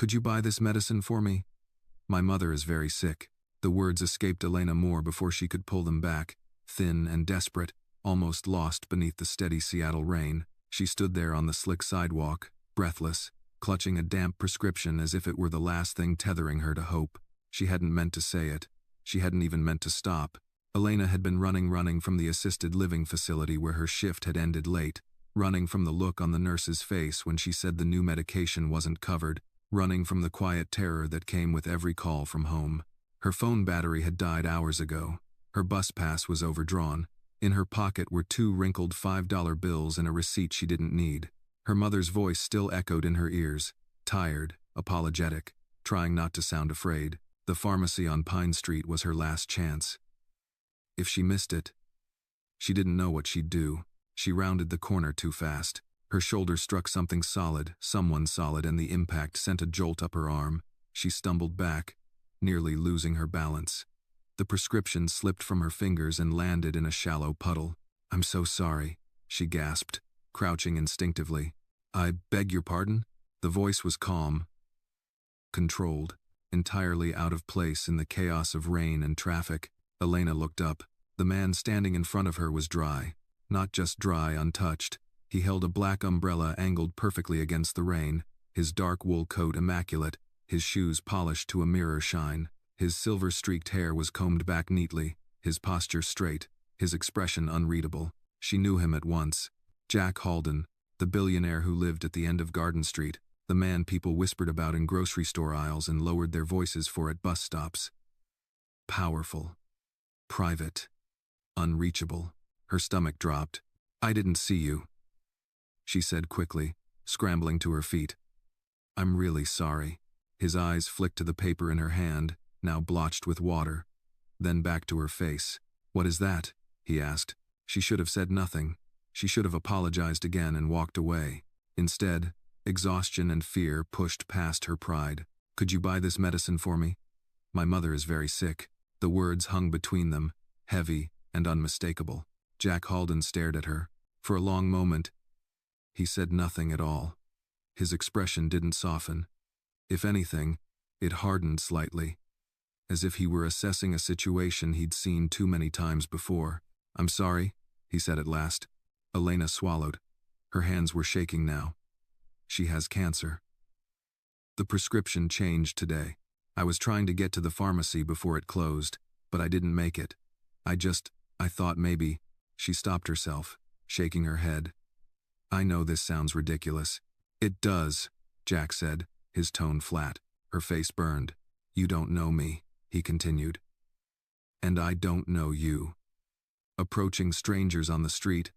Could you buy this medicine for me? My mother is very sick. The words escaped Elena more before she could pull them back. Thin and desperate, almost lost beneath the steady Seattle rain, she stood there on the slick sidewalk, breathless, clutching a damp prescription as if it were the last thing tethering her to hope. She hadn't meant to say it. She hadn't even meant to stop. Elena had been running from the assisted living facility where her shift had ended late, running from the look on the nurse's face when she said the new medication wasn't covered, running from the quiet terror that came with every call from home. Her phone battery had died hours ago. Her bus pass was overdrawn. In her pocket were 2 wrinkled $5 bills and a receipt she didn't need. Her mother's voice still echoed in her ears, tired, apologetic, trying not to sound afraid. The pharmacy on Pine Street was her last chance. If she missed it, she didn't know what she'd do. She rounded the corner too fast. Her shoulder struck something solid, someone solid, and the impact sent a jolt up her arm. She stumbled back, nearly losing her balance. The prescription slipped from her fingers and landed in a shallow puddle. "I'm so sorry," she gasped, crouching instinctively. "I beg your pardon?" The voice was calm, controlled, entirely out of place in the chaos of rain and traffic. Elena looked up. The man standing in front of her was dry. Not just dry, untouched. He held a black umbrella angled perfectly against the rain, his dark wool coat immaculate, his shoes polished to a mirror shine. His silver-streaked hair was combed back neatly, his posture straight, his expression unreadable. She knew him at once. Jack Halden, the billionaire who lived at the end of Garden Street, the man people whispered about in grocery store aisles and lowered their voices for at bus stops. Powerful. Private. Unreachable. Her stomach dropped. "I didn't see you," she said quickly, scrambling to her feet. "I'm really sorry." His eyes flicked to the paper in her hand, now blotched with water, then back to her face. "What is that?" he asked. She should have said nothing. She should have apologized again and walked away. Instead, exhaustion and fear pushed past her pride. "Could you buy this medicine for me? My mother is very sick." The words hung between them, heavy and unmistakable. Jack Halden stared at her. For a long moment, he said nothing at all. His expression didn't soften. If anything, it hardened slightly, as if he were assessing a situation he'd seen too many times before. "I'm sorry," he said at last. Elena swallowed. Her hands were shaking now. "She has cancer." "The prescription changed today. I was trying to get to the pharmacy before it closed, but I didn't make it. I thought maybe." She stopped herself, shaking her head. "I know this sounds ridiculous." "It does," Jack said, his tone flat. Her face burned. "You don't know me," he continued. "And I don't know you. Approaching strangers on the street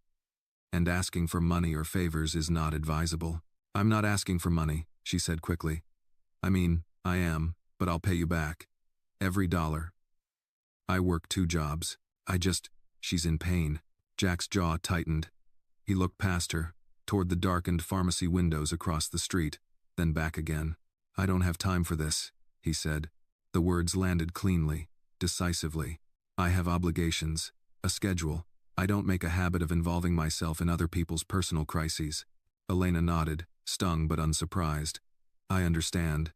and asking for money or favors is not advisable." "I'm not asking for money," she said quickly. "I mean, I am, but I'll pay you back. Every dollar. I work 2 jobs. She's in pain." Jack's jaw tightened. He looked past her, toward the darkened pharmacy windows across the street, then back again. "I don't have time for this," he said. The words landed cleanly, decisively. "I have obligations, a schedule. I don't make a habit of involving myself in other people's personal crises." Elena nodded, stung but unsurprised. "I understand.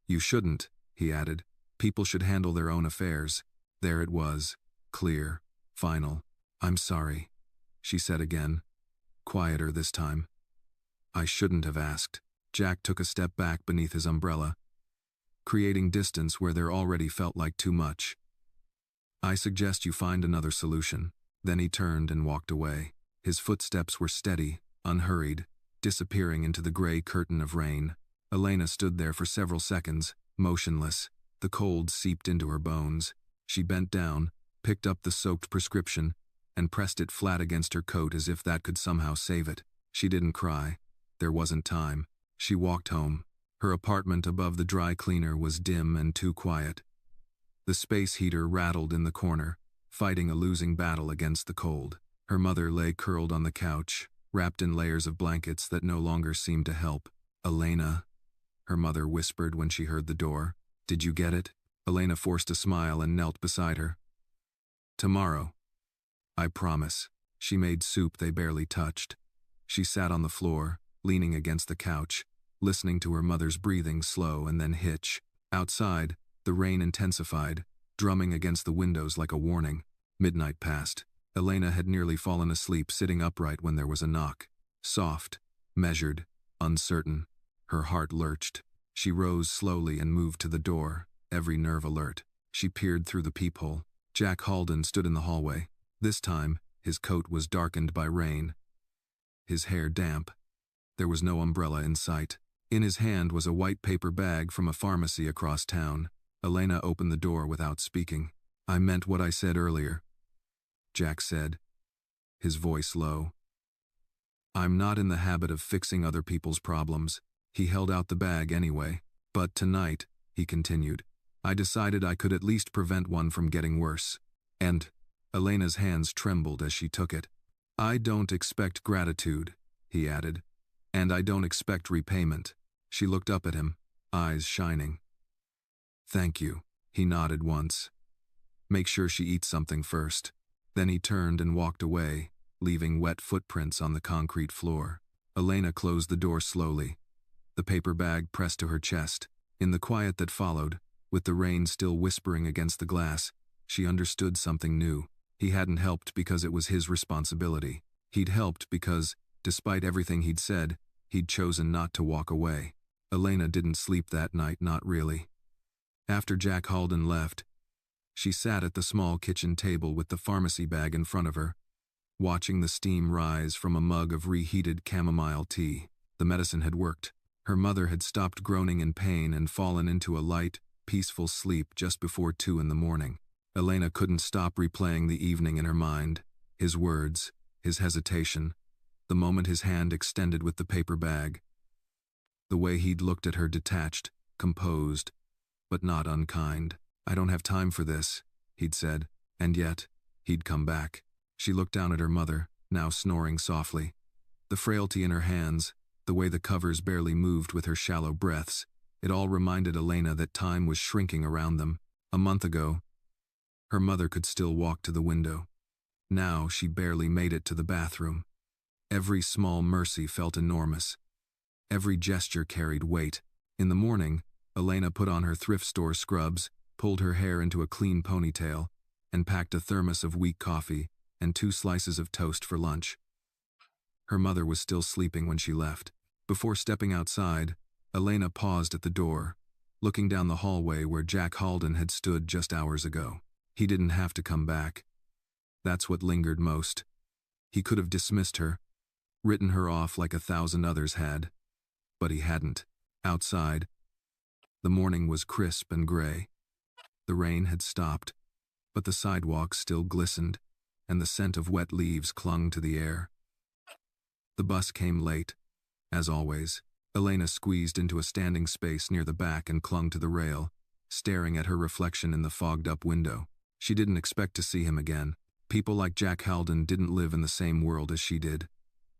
You shouldn't," he added. "People should handle their own affairs." There it was, clear, final. "I'm sorry," she said again, quieter this time. "I shouldn't have asked." Jack took a step back beneath his umbrella, creating distance where there already felt like too much. "I suggest you find another solution." Then he turned and walked away. His footsteps were steady, unhurried, disappearing into the gray curtain of rain. Elena stood there for several seconds, motionless. The cold seeped into her bones. She bent down, picked up the soaked prescription, and pressed it flat against her coat as if that could somehow save it. She didn't cry. There wasn't time. She walked home. Her apartment above the dry cleaner was dim and too quiet. The space heater rattled in the corner, fighting a losing battle against the cold. Her mother lay curled on the couch, wrapped in layers of blankets that no longer seemed to help. "Elena," her mother whispered when she heard the door. "Did you get it?" Elena forced a smile and knelt beside her. "Tomorrow. I promise." She made soup they barely touched. She sat on the floor, leaning against the couch, listening to her mother's breathing slow and then hitch. Outside, the rain intensified, drumming against the windows like a warning. Midnight passed. Elena had nearly fallen asleep sitting upright when there was a knock. Soft, measured, uncertain. Her heart lurched. She rose slowly and moved to the door, every nerve alert. She peered through the peephole. Jack Halden stood in the hallway. This time, his coat was darkened by rain, his hair damp. There was no umbrella in sight. In his hand was a white paper bag from a pharmacy across town. Elena opened the door without speaking. "I meant what I said earlier," Jack said, his voice low. "I'm not in the habit of fixing other people's problems." He held out the bag anyway. "But tonight," he continued, "I decided I could at least prevent one from getting worse." And Elena's hands trembled as she took it. "I don't expect gratitude," he added, "and I don't expect repayment." She looked up at him, eyes shining. "Thank you," he nodded once. "Make sure she eats something first." Then he turned and walked away, leaving wet footprints on the concrete floor. Elena closed the door slowly, the paper bag pressed to her chest. In the quiet that followed, with the rain still whispering against the glass, she understood something new. He hadn't helped because it was his responsibility. He'd helped because, despite everything he'd said, he'd chosen not to walk away. Elena didn't sleep that night, not really. After Jack Halden left, she sat at the small kitchen table with the pharmacy bag in front of her, watching the steam rise from a mug of reheated chamomile tea. The medicine had worked. Her mother had stopped groaning in pain and fallen into a light, peaceful sleep just before 2 in the morning. Elena couldn't stop replaying the evening in her mind, his words, his hesitation, the moment his hand extended with the paper bag. The way he'd looked at her detached, composed, but not unkind. "I don't have time for this," he'd said, and yet, he'd come back. She looked down at her mother, now snoring softly. The frailty in her hands, the way the covers barely moved with her shallow breaths, it all reminded Elena that time was shrinking around them. A month ago, her mother could still walk to the window. Now she barely made it to the bathroom. Every small mercy felt enormous. Every gesture carried weight. In the morning, Elena put on her thrift store scrubs, pulled her hair into a clean ponytail, and packed a thermos of weak coffee and 2 slices of toast for lunch. Her mother was still sleeping when she left. Before stepping outside, Elena paused at the door, looking down the hallway where Jack Halden had stood just hours ago. He didn't have to come back. That's what lingered most. He could have dismissed her, written her off like 1,000 others had. But he hadn't. Outside, the morning was crisp and gray. The rain had stopped, but the sidewalks still glistened, and the scent of wet leaves clung to the air. The bus came late. As always, Elena squeezed into a standing space near the back and clung to the rail, staring at her reflection in the fogged-up window. She didn't expect to see him again. People like Jack Halden didn't live in the same world as she did.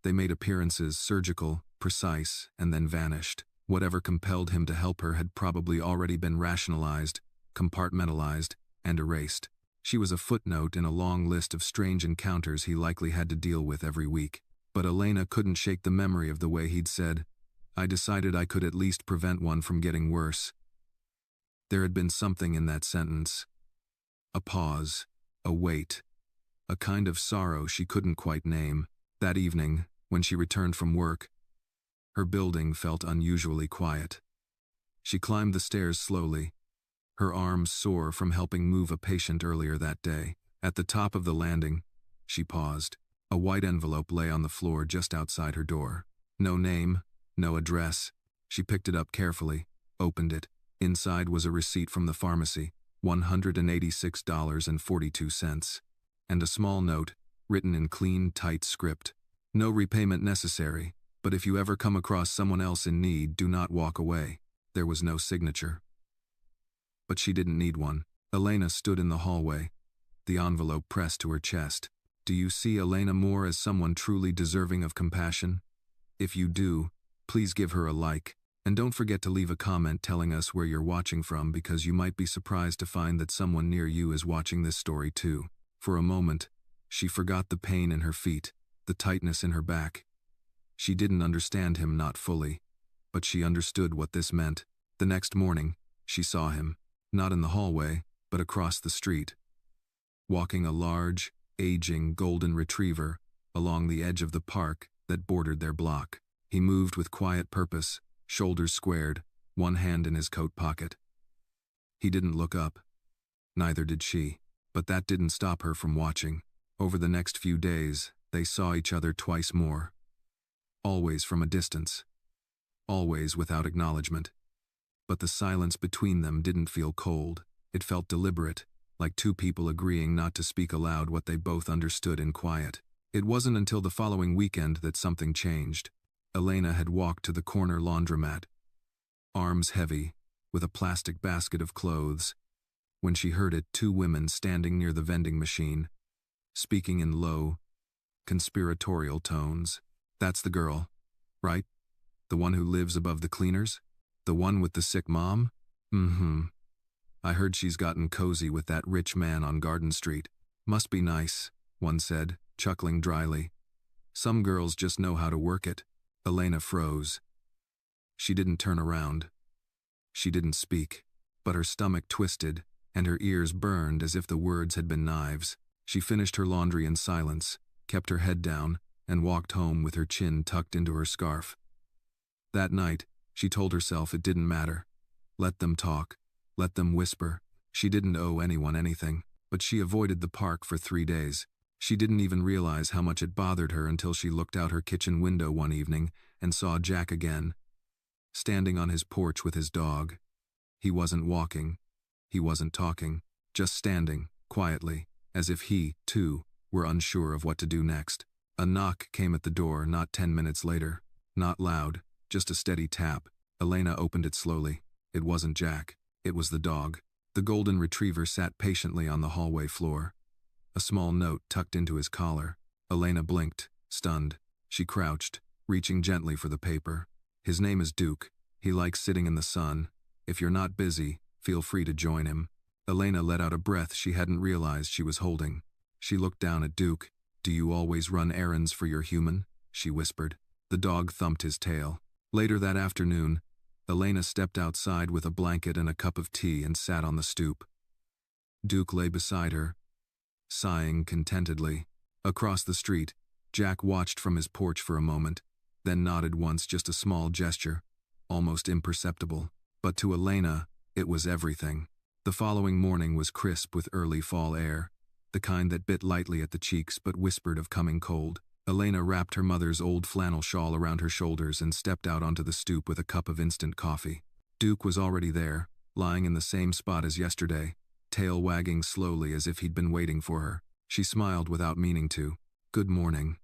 They made appearances surgical, precise, and then vanished. Whatever compelled him to help her had probably already been rationalized, compartmentalized, and erased. She was a footnote in a long list of strange encounters he likely had to deal with every week. But Elena couldn't shake the memory of the way he'd said, "I decided I could at least prevent one from getting worse." There had been something in that sentence. A pause, a wait, a kind of sorrow she couldn't quite name. That evening, when she returned from work, her building felt unusually quiet. She climbed the stairs slowly, her arms sore from helping move a patient earlier that day. At the top of the landing, she paused. A white envelope lay on the floor just outside her door. No name, no address. She picked it up carefully, opened it. Inside was a receipt from the pharmacy, $186.42, and a small note, written in clean, tight script. "No repayment necessary, but if you ever come across someone else in need, do not walk away." There was no signature. But she didn't need one. Elena stood in the hallway, the envelope pressed to her chest. Do you see Elena Moore as someone truly deserving of compassion? If you do, please give her a like. And don't forget to leave a comment telling us where you're watching from, because you might be surprised to find that someone near you is watching this story too. For a moment, she forgot the pain in her feet, the tightness in her back. She didn't understand him, not fully, but she understood what this meant. The next morning, she saw him, not in the hallway, but across the street, walking a large, aging golden retriever along the edge of the park that bordered their block. He moved with quiet purpose, shoulders squared, one hand in his coat pocket. He didn't look up. Neither did she. But that didn't stop her from watching. Over the next few days, they saw each other twice more. Always from a distance. Always without acknowledgement. But the silence between them didn't feel cold. It felt deliberate, like two people agreeing not to speak aloud what they both understood in quiet. It wasn't until the following weekend that something changed. Elena had walked to the corner laundromat, arms heavy, with a plastic basket of clothes. When she heard it, two women standing near the vending machine, speaking in low, conspiratorial tones. "That's the girl, right? The one who lives above the cleaners? The one with the sick mom? Mm-hmm. I heard she's gotten cozy with that rich man on Garden Street. Must be nice," one said, chuckling dryly. "Some girls just know how to work it." Elena froze. She didn't turn around. She didn't speak, but her stomach twisted, and her ears burned as if the words had been knives. She finished her laundry in silence, kept her head down, and walked home with her chin tucked into her scarf. That night, she told herself it didn't matter. Let them talk. Let them whisper. She didn't owe anyone anything, but she avoided the park for 3 days. She didn't even realize how much it bothered her until she looked out her kitchen window one evening and saw Jack again, standing on his porch with his dog. He wasn't walking. He wasn't talking, just standing, quietly, as if he, too, were unsure of what to do next. A knock came at the door not 10 minutes later. Not loud, just a steady tap. Elena opened it slowly. It wasn't Jack. It was the dog. The golden retriever sat patiently on the hallway floor, a small note tucked into his collar. Elena blinked, stunned. She crouched, reaching gently for the paper. "His name is Duke. He likes sitting in the sun. If you're not busy, feel free to join him." Elena let out a breath she hadn't realized she was holding. She looked down at Duke. "Do you always run errands for your human?" she whispered. The dog thumped his tail. Later that afternoon, Elena stepped outside with a blanket and a cup of tea and sat on the stoop. Duke lay beside her, sighing contentedly. Across the street, Jack watched from his porch for a moment, then nodded once, just a small gesture, almost imperceptible. But to Elena, it was everything. The following morning was crisp with early fall air, the kind that bit lightly at the cheeks but whispered of coming cold. Elena wrapped her mother's old flannel shawl around her shoulders and stepped out onto the stoop with a cup of instant coffee. Duke was already there, lying in the same spot as yesterday, tail wagging slowly as if he'd been waiting for her. She smiled without meaning to. "Good morning,"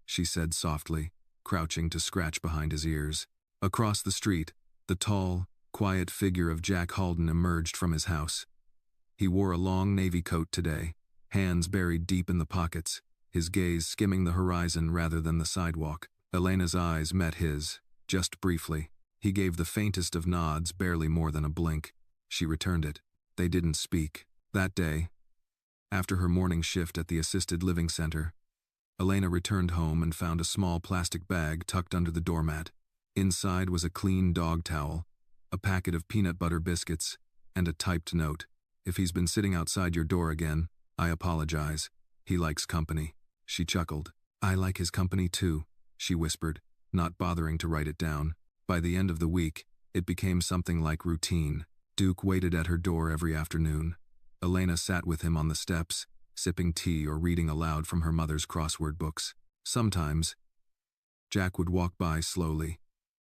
she said softly, crouching to scratch behind his ears. Across the street, the tall, quiet figure of Jack Halden emerged from his house. He wore a long navy coat today, hands buried deep in the pockets, his gaze skimming the horizon rather than the sidewalk. Elena's eyes met his, just briefly. He gave the faintest of nods, barely more than a blink. She returned it. They didn't speak. That day, after her morning shift at the assisted living center, Elena returned home and found a small plastic bag tucked under the doormat. Inside was a clean dog towel, a packet of peanut butter biscuits, and a typed note. "If he's been sitting outside your door again, I apologize. He likes company." She chuckled. "I like his company too," she whispered, not bothering to write it down. By the end of the week, it became something like routine. Duke waited at her door every afternoon. Elena sat with him on the steps, sipping tea or reading aloud from her mother's crossword books. Sometimes, Jack would walk by slowly,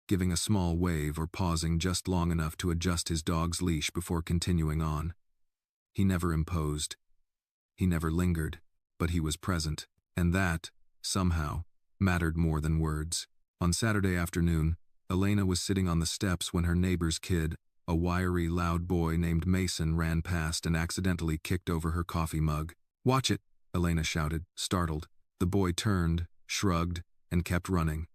giving a small wave or pausing just long enough to adjust his dog's leash before continuing on. He never imposed. He never lingered, but he was present, and that, somehow, mattered more than words. On Saturday afternoon, Elena was sitting on the steps when her neighbor's kid, a wiry, loud boy named Mason, ran past and accidentally kicked over her coffee mug. "Watch it!" Elena shouted, startled. The boy turned, shrugged, and kept running.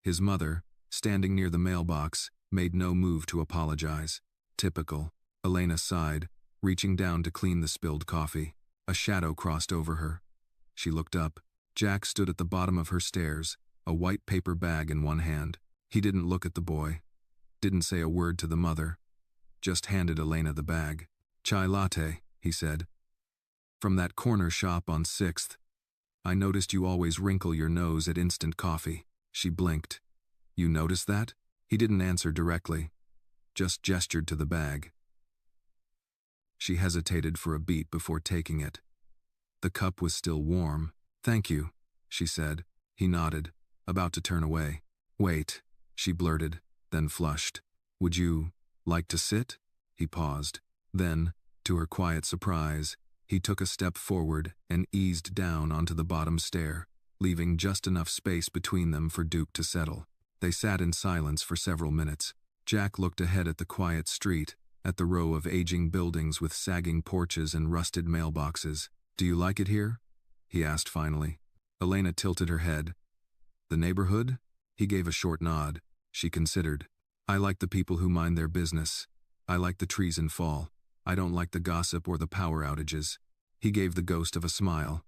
His mother, standing near the mailbox, made no move to apologize. Typical. Elena sighed, reaching down to clean the spilled coffee. A shadow crossed over her. She looked up. Jack stood at the bottom of her stairs, a white paper bag in one hand. He didn't look at the boy, didn't say a word to the mother, just handed Elena the bag. "Chai latte," he said. "From that corner shop on 6th. I noticed you always wrinkle your nose at instant coffee." She blinked. "You noticed that?" He didn't answer directly, just gestured to the bag. She hesitated for a beat before taking it. The cup was still warm. "Thank you," she said. He nodded, about to turn away. "Wait," she blurted, then flushed. "Would you like to sit?" He paused. Then, to her quiet surprise, he took a step forward and eased down onto the bottom stair, leaving just enough space between them for Duke to settle. They sat in silence for several minutes. Jack looked ahead at the quiet street, at the row of aging buildings with sagging porches and rusted mailboxes. "Do you like it here?" he asked finally. Elena tilted her head. "The neighborhood?" He gave a short nod. She considered. "I like the people who mind their business. I like the trees in fall. I don't like the gossip or the power outages." He gave the ghost of a smile.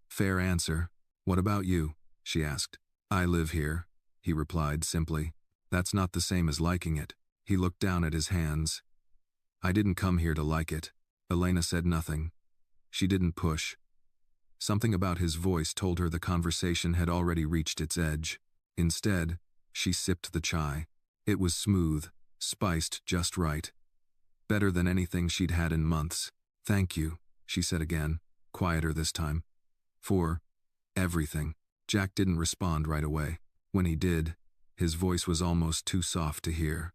"Fair answer. What about you?" she asked. "I live here," he replied simply. "That's not the same as liking it." He looked down at his hands. "I didn't come here to like it." Elena said nothing. She didn't push. Something about his voice told her the conversation had already reached its edge. Instead, she sipped the chai. It was smooth, spiced just right. Better than anything she'd had in months. "Thank you," she said again, quieter this time. "For everything." Jack didn't respond right away. When he did, his voice was almost too soft to hear.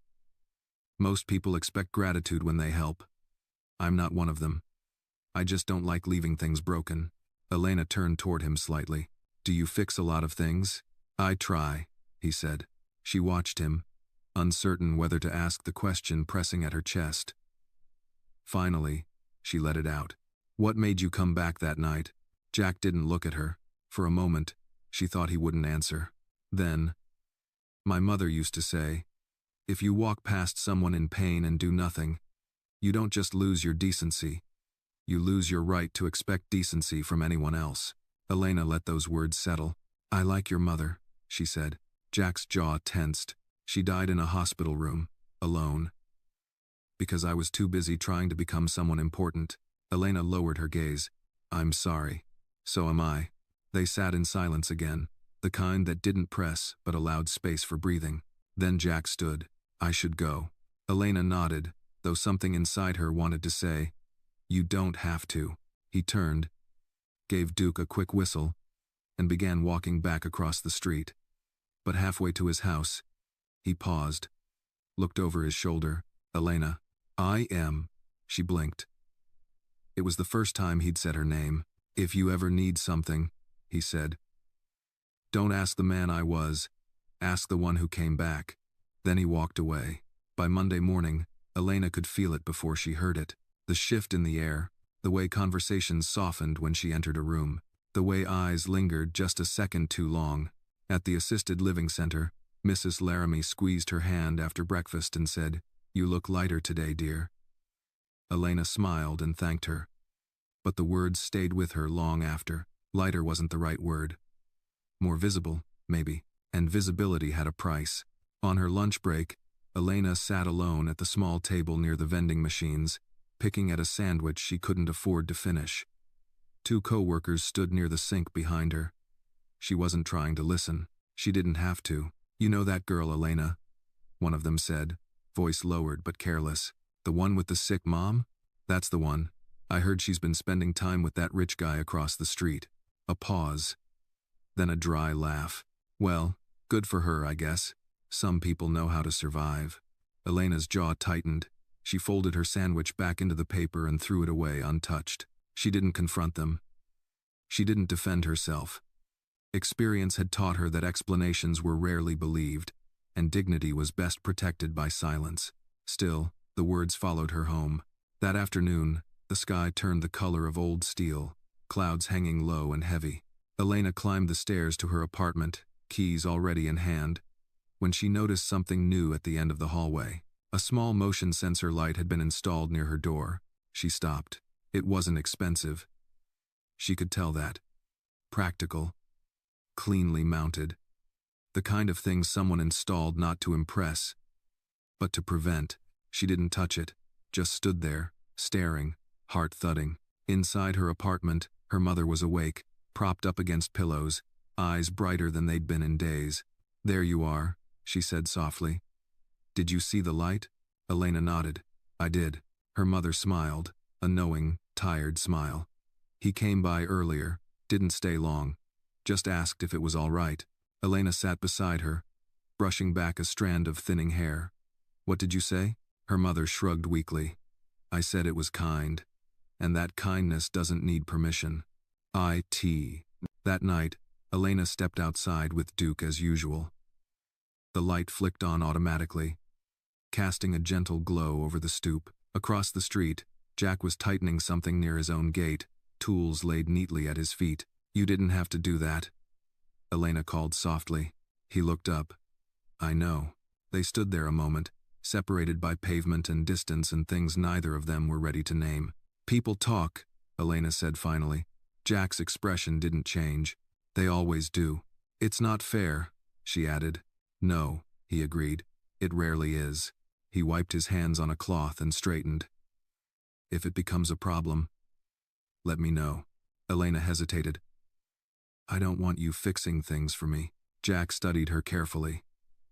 "Most people expect gratitude when they help. I'm not one of them. I just don't like leaving things broken." Elena turned toward him slightly. "Do you fix a lot of things?" "I try," he said. She watched him, uncertain whether to ask the question pressing at her chest. Finally, she let it out. "What made you come back that night?" Jack didn't look at her. For a moment, she thought he wouldn't answer. Then, "My mother used to say, if you walk past someone in pain and do nothing, you don't just lose your decency, you lose your right to expect decency from anyone else." Elena let those words settle. "I like your mother," she said. Jack's jaw tensed. "She died in a hospital room, alone. Because I was too busy trying to become someone important." Elena lowered her gaze. "I'm sorry." "So am I." They sat in silence again, the kind that didn't press but allowed space for breathing. Then Jack stood. "I should go." Elena nodded, though something inside her wanted to say, "You don't have to." He turned, gave Duke a quick whistle, and began walking back across the street. But halfway to his house, he paused, looked over his shoulder. "Elena." "I am." She blinked. It was the first time he'd said her name. "If you ever need something," he said, "don't ask the man I was. Ask the one who came back." Then he walked away. By Monday morning, Elena could feel it before she heard it. The shift in the air, the way conversations softened when she entered a room, the way eyes lingered just a second too long. At the assisted living center, Mrs. Laramie squeezed her hand after breakfast and said, "You look lighter today, dear." Elena smiled and thanked her. But the words stayed with her long after. Lighter wasn't the right word. More visible, maybe, and visibility had a price. On her lunch break, Elena sat alone at the small table near the vending machines, picking at a sandwich she couldn't afford to finish. Two co-workers stood near the sink behind her. She wasn't trying to listen. She didn't have to. "You know that girl, Elena?" one of them said, voice lowered but careless. "The one with the sick mom?" "That's the one. I heard she's been spending time with that rich guy across the street." A pause. Then a dry laugh. "Well, good for her, I guess. Some people know how to survive." Elena's jaw tightened. She folded her sandwich back into the paper and threw it away untouched. She didn't confront them. She didn't defend herself. Experience had taught her that explanations were rarely believed, and dignity was best protected by silence. Still, the words followed her home. That afternoon, the sky turned the color of old steel, clouds hanging low and heavy. Elena climbed the stairs to her apartment, keys already in hand, when she noticed something new at the end of the hallway. A small motion sensor light had been installed near her door. She stopped. It wasn't expensive. She could tell that. Practical. Cleanly mounted. The kind of thing someone installed not to impress, but to prevent. She didn't touch it, just stood there, staring, heart thudding. Inside her apartment, her mother was awake, propped up against pillows, eyes brighter than they'd been in days. "There you are," she said softly. "Did you see the light?" Elena nodded. "I did." Her mother smiled, a knowing, tired smile. "He came by earlier, didn't stay long. Just asked if it was all right." Elena sat beside her, brushing back a strand of thinning hair. "What did you say?" Her mother shrugged weakly. "I said it was kind, and that kindness doesn't need permission." That night, Elena stepped outside with Duke as usual. The light flicked on automatically, casting a gentle glow over the stoop. Across the street, Jack was tightening something near his own gate, tools laid neatly at his feet. "You didn't have to do that," Elena called softly. He looked up. "I know." They stood there a moment, separated by pavement and distance and things neither of them were ready to name. "People talk," Elena said finally. Jack's expression didn't change. "They always do." "It's not fair," she added. "No," he agreed. "It rarely is." He wiped his hands on a cloth and straightened. "If it becomes a problem, let me know." Elena hesitated. "I don't want you fixing things for me." Jack studied her carefully.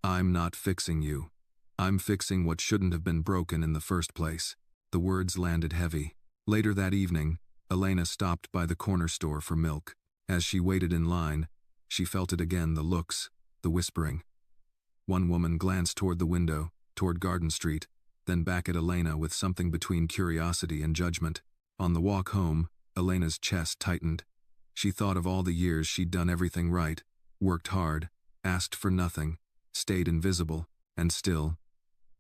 "I'm not fixing you. I'm fixing what shouldn't have been broken in the first place." The words landed heavy. Later that evening, Elena stopped by the corner store for milk. As she waited in line, she felt it again, the looks, the whispering. One woman glanced toward the window, toward Garden Street, then back at Elena with something between curiosity and judgment. On the walk home, Elena's chest tightened. She thought of all the years she'd done everything right, worked hard, asked for nothing, stayed invisible, and still,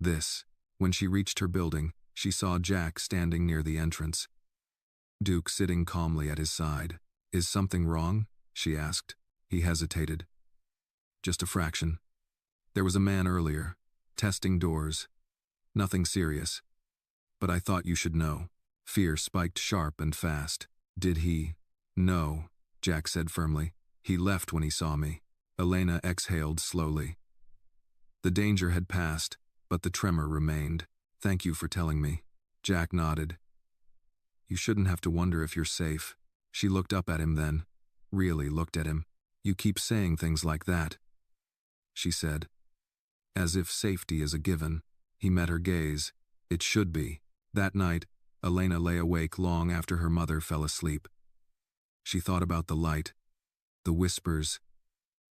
this. When she reached her building, she saw Jack standing near the entrance. Duke sitting calmly at his side. "Is something wrong?" she asked. He hesitated. "Just a fraction. There was a man earlier, testing doors. Nothing serious. But I thought you should know." Fear spiked sharp and fast. "Did he?" "No," Jack said firmly. "He left when he saw me." Elena exhaled slowly. The danger had passed, but the tremor remained. "Thank you for telling me." Jack nodded. "You shouldn't have to wonder if you're safe." She looked up at him then, really looked at him. "You keep saying things like that," she said. "As if safety is a given." He met her gaze. "It should be." That night, Elena lay awake long after her mother fell asleep. She thought about the light, the whispers,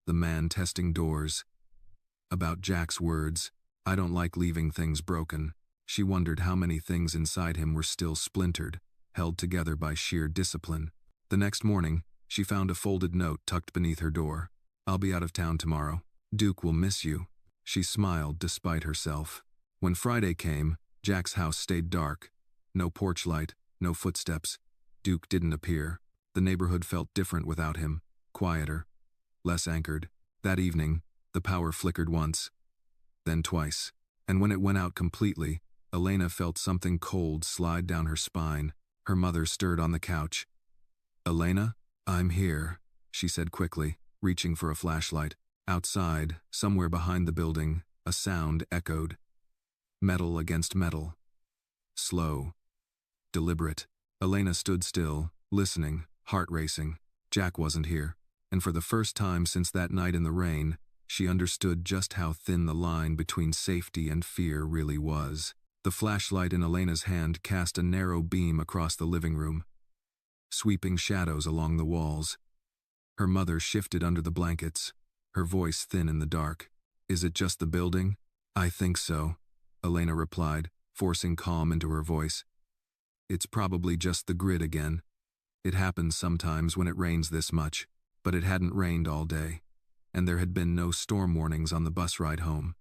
the man testing doors, about Jack's words, "I don't like leaving things broken." She wondered how many things inside him were still splintered, held together by sheer discipline. The next morning, she found a folded note tucked beneath her door. "I'll be out of town tomorrow. Duke will miss you." She smiled despite herself. When Friday came, Jack's house stayed dark. No porch light, no footsteps. Duke didn't appear. The neighborhood felt different without him, quieter, less anchored. That evening, the power flickered once, then twice. And when it went out completely, Elena felt something cold slide down her spine. Her mother stirred on the couch. "Elena?" "I'm here," she said quickly, reaching for a flashlight. Outside, somewhere behind the building, a sound echoed. Metal against metal. Slow. Deliberate. Elena stood still, listening, heart racing. Jack wasn't here, and for the first time since that night in the rain, she understood just how thin the line between safety and fear really was. The flashlight in Elena's hand cast a narrow beam across the living room, sweeping shadows along the walls. Her mother shifted under the blankets, her voice thin in the dark. "Is it just the building?" "I think so," Elena replied, forcing calm into her voice. "It's probably just the grid again. It happens sometimes when it rains this much, but it hadn't rained all day, and there had been no storm warnings on the bus ride home."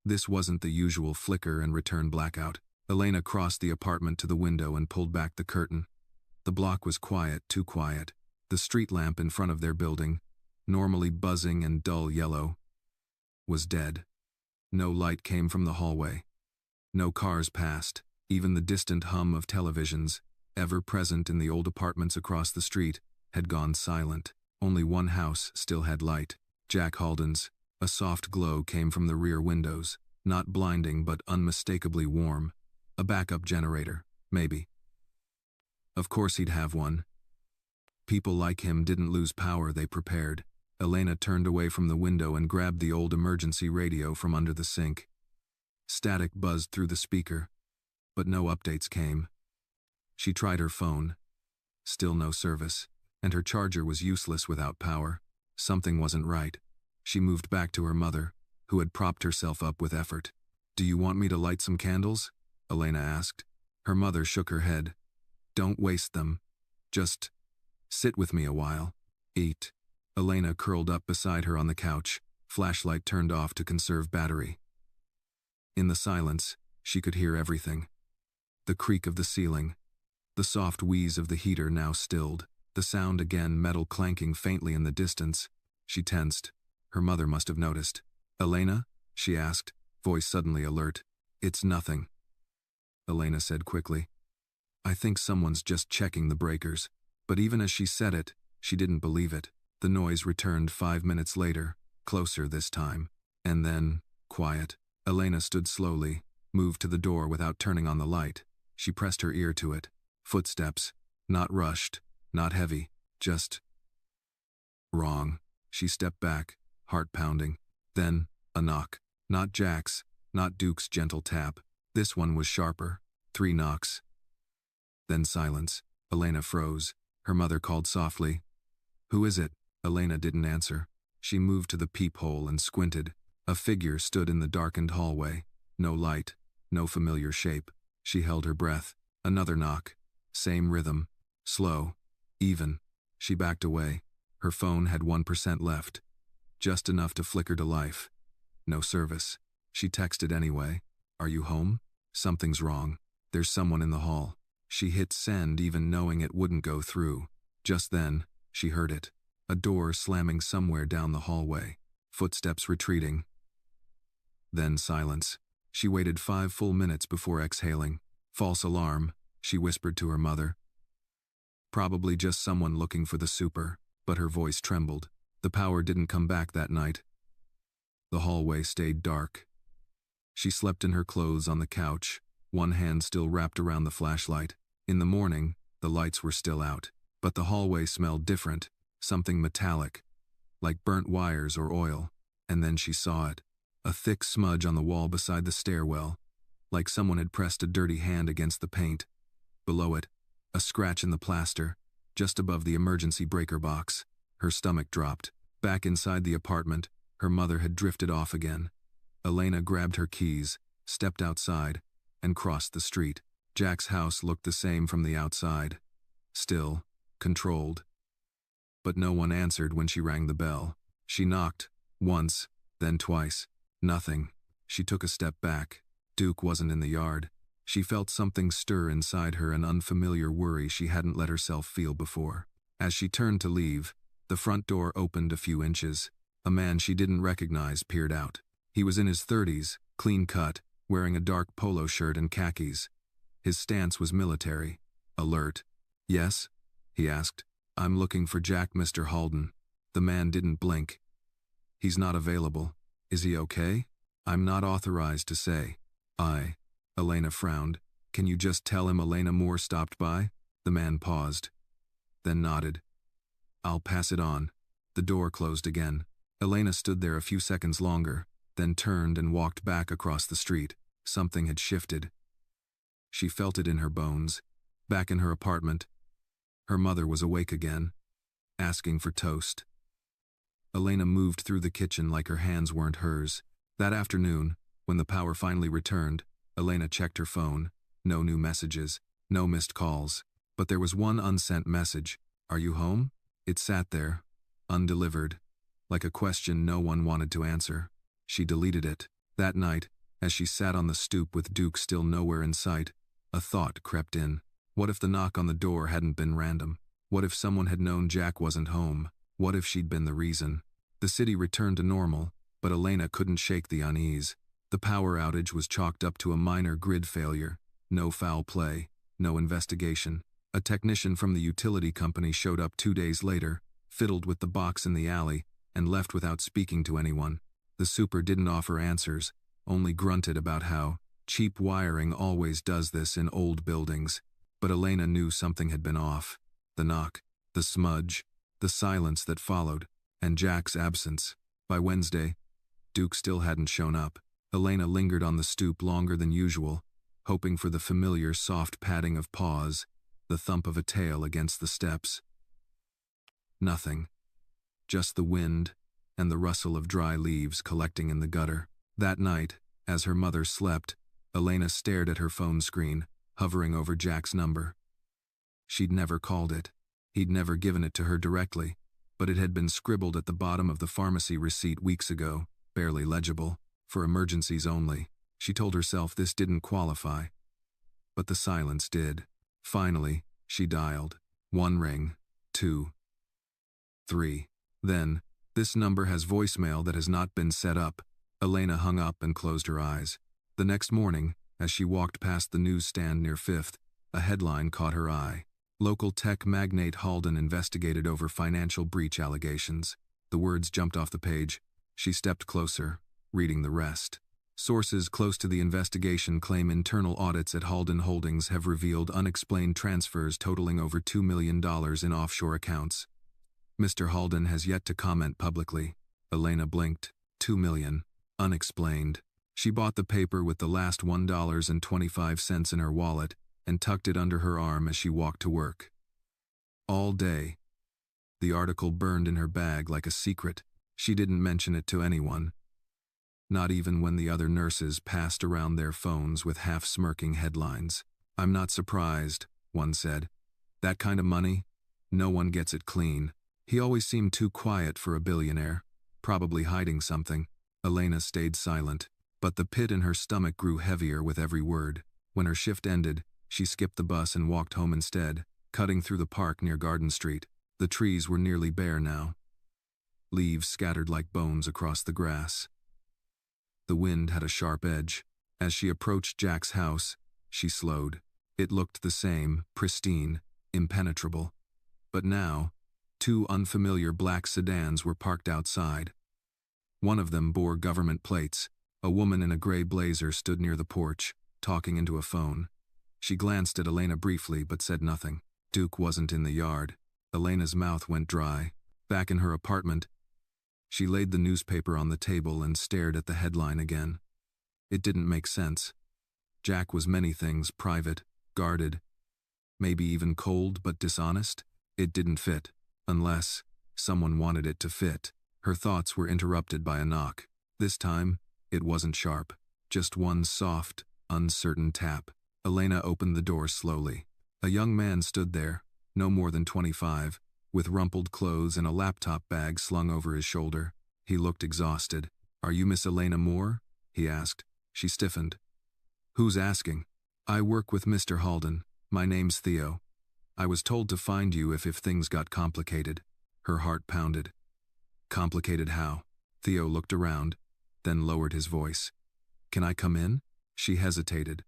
This wasn't the usual flicker and return blackout. Elena crossed the apartment to the window and pulled back the curtain. The block was quiet, too quiet. The street lamp in front of their building, normally buzzing and dull yellow, was dead. No light came from the hallway. No cars passed. Even the distant hum of televisions, ever present in the old apartments across the street, had gone silent. Only one house still had light. Jack Halden's. A soft glow came from the rear windows, not blinding but unmistakably warm. A backup generator, maybe. Of course he'd have one. People like him didn't lose power, they prepared. Elena turned away from the window and grabbed the old emergency radio from under the sink. Static buzzed through the speaker, but no updates came. She tried her phone. Still no service, and her charger was useless without power. Something wasn't right. She moved back to her mother, who had propped herself up with effort. "Do you want me to light some candles?" Elena asked. Her mother shook her head. "Don't waste them. Just sit with me a while. Eat." Elena curled up beside her on the couch, flashlight turned off to conserve battery. In the silence, she could hear everything. The creak of the ceiling, the soft wheeze of the heater now stilled, the sound again, metal clanking faintly in the distance. She tensed. Her mother must have noticed. "Elena?" she asked, voice suddenly alert. "It's nothing," Elena said quickly. "I think someone's just checking the breakers." But even as she said it, she didn't believe it. The noise returned 5 minutes later, closer this time. And then, quiet. Elena stood slowly, moved to the door without turning on the light. She pressed her ear to it. Footsteps. Not rushed, not heavy, just wrong. She stepped back, heart pounding. Then, a knock. Not Jack's, not Duke's gentle tap. This one was sharper. 3 knocks. Then silence. Elena froze. Her mother called softly. "Who is it?" Elena didn't answer. She moved to the peephole and squinted. A figure stood in the darkened hallway. No light, no familiar shape. She held her breath. Another knock. Same rhythm. Slow. Even. She backed away. Her phone had 1% left. Just enough to flicker to life. No service. She texted anyway. "Are you home? Something's wrong. There's someone in the hall." She hit send even knowing it wouldn't go through. Just then, she heard it. A door slamming somewhere down the hallway. Footsteps retreating. Then silence. She waited 5 full minutes before exhaling. "False alarm," she whispered to her mother. Probably just someone looking for the super, but her voice trembled. The power didn't come back that night. The hallway stayed dark. She slept in her clothes on the couch, one hand still wrapped around the flashlight. In the morning, the lights were still out, but the hallway smelled different, something metallic, like burnt wires or oil. And then she saw it. A thick smudge on the wall beside the stairwell, like someone had pressed a dirty hand against the paint. Below it, a scratch in the plaster, just above the emergency breaker box. Her stomach dropped. Back inside the apartment, her mother had drifted off again. Elena grabbed her keys, stepped outside, and crossed the street. Jack's house looked the same from the outside. Still, controlled. But no one answered when she rang the bell. She knocked, once, then twice. Nothing. She took a step back. Duke wasn't in the yard. She felt something stir inside her, an unfamiliar worry she hadn't let herself feel before. As she turned to leave, the front door opened a few inches. A man she didn't recognize peered out. He was in his 30s, clean cut, wearing a dark polo shirt and khakis. His stance was military, alert. "Yes?" he asked. "I'm looking for Jack, Mr. Halden." The man didn't blink. "He's not available. Is he okay?" "I'm not authorized to say." Elena frowned. "Can you just tell him Elena Moore stopped by?" The man paused, then nodded. "I'll pass it on." The door closed again. Elena stood there a few seconds longer, then turned and walked back across the street. Something had shifted. She felt it in her bones. Back in her apartment, her mother was awake again, asking for toast. Elena moved through the kitchen like her hands weren't hers. That afternoon, when the power finally returned, Elena checked her phone. No new messages, no missed calls. But there was one unsent message. "Are you home?" It sat there, undelivered, like a question no one wanted to answer. She deleted it. That night, as she sat on the stoop with Duke still nowhere in sight, a thought crept in. What if the knock on the door hadn't been random? What if someone had known Jack wasn't home? What if she'd been the reason? The city returned to normal, but Elena couldn't shake the unease. The power outage was chalked up to a minor grid failure. No foul play, no investigation. A technician from the utility company showed up 2 days later, fiddled with the box in the alley, and left without speaking to anyone. The super didn't offer answers, only grunted about how cheap wiring always does this in old buildings. But Elena knew something had been off. The knock, the smudge, the silence that followed, and Jack's absence. By Wednesday, Duke still hadn't shown up. Elena lingered on the stoop longer than usual, hoping for the familiar soft padding of paws, the thump of a tail against the steps. Nothing. Just the wind and the rustle of dry leaves collecting in the gutter. That night, as her mother slept, Elena stared at her phone screen, hovering over Jack's number. She'd never called it. He'd never given it to her directly, but it had been scribbled at the bottom of the pharmacy receipt weeks ago, barely legible, for emergencies only. She told herself this didn't qualify. But the silence did. Finally, she dialed. 1 ring, 2, 3. Then, "This number has voicemail that has not been set up." Elena hung up and closed her eyes. The next morning, as she walked past the newsstand near Fifth, a headline caught her eye. Local tech magnate Halden investigated over financial breach allegations. The words jumped off the page. She stepped closer, reading the rest. Sources close to the investigation claim internal audits at Halden Holdings have revealed unexplained transfers totaling over $2 million in offshore accounts. Mr. Halden has yet to comment publicly. Elena blinked. $2 million. Unexplained. She bought the paper with the last $1.25 in her wallet and tucked it under her arm as she walked to work. All day. The article burned in her bag like a secret. She didn't mention it to anyone. Not even when the other nurses passed around their phones with half-smirking headlines. "I'm not surprised," one said. "That kind of money? No one gets it clean. He always seemed too quiet for a billionaire. Probably hiding something." Elena stayed silent, but the pit in her stomach grew heavier with every word. When her shift ended, she skipped the bus and walked home instead, cutting through the park near Garden Street. The trees were nearly bare now. Leaves scattered like bones across the grass. The wind had a sharp edge. As she approached Jack's house, she slowed. It looked the same, pristine, impenetrable. But now, 2 unfamiliar black sedans were parked outside. One of them bore government plates. A woman in a gray blazer stood near the porch, talking into a phone. She glanced at Elena briefly but said nothing. Duke wasn't in the yard. Elena's mouth went dry. Back in her apartment, she laid the newspaper on the table and stared at the headline again. It didn't make sense. Jack was many things: private, guarded, maybe even cold but dishonest. It didn't fit, unless someone wanted it to fit. Her thoughts were interrupted by a knock. This time, it wasn't sharp, just one soft, uncertain tap. Elena opened the door slowly. A young man stood there, no more than 25, with rumpled clothes and a laptop bag slung over his shoulder. He looked exhausted. "Are you Miss Elena Moore?" he asked. She stiffened. "Who's asking?" "I work with Mr. Halden. My name's Theo. I was told to find you if things got complicated." Her heart pounded. "Complicated how?" Theo looked around, then lowered his voice. "Can I come in?" She hesitated,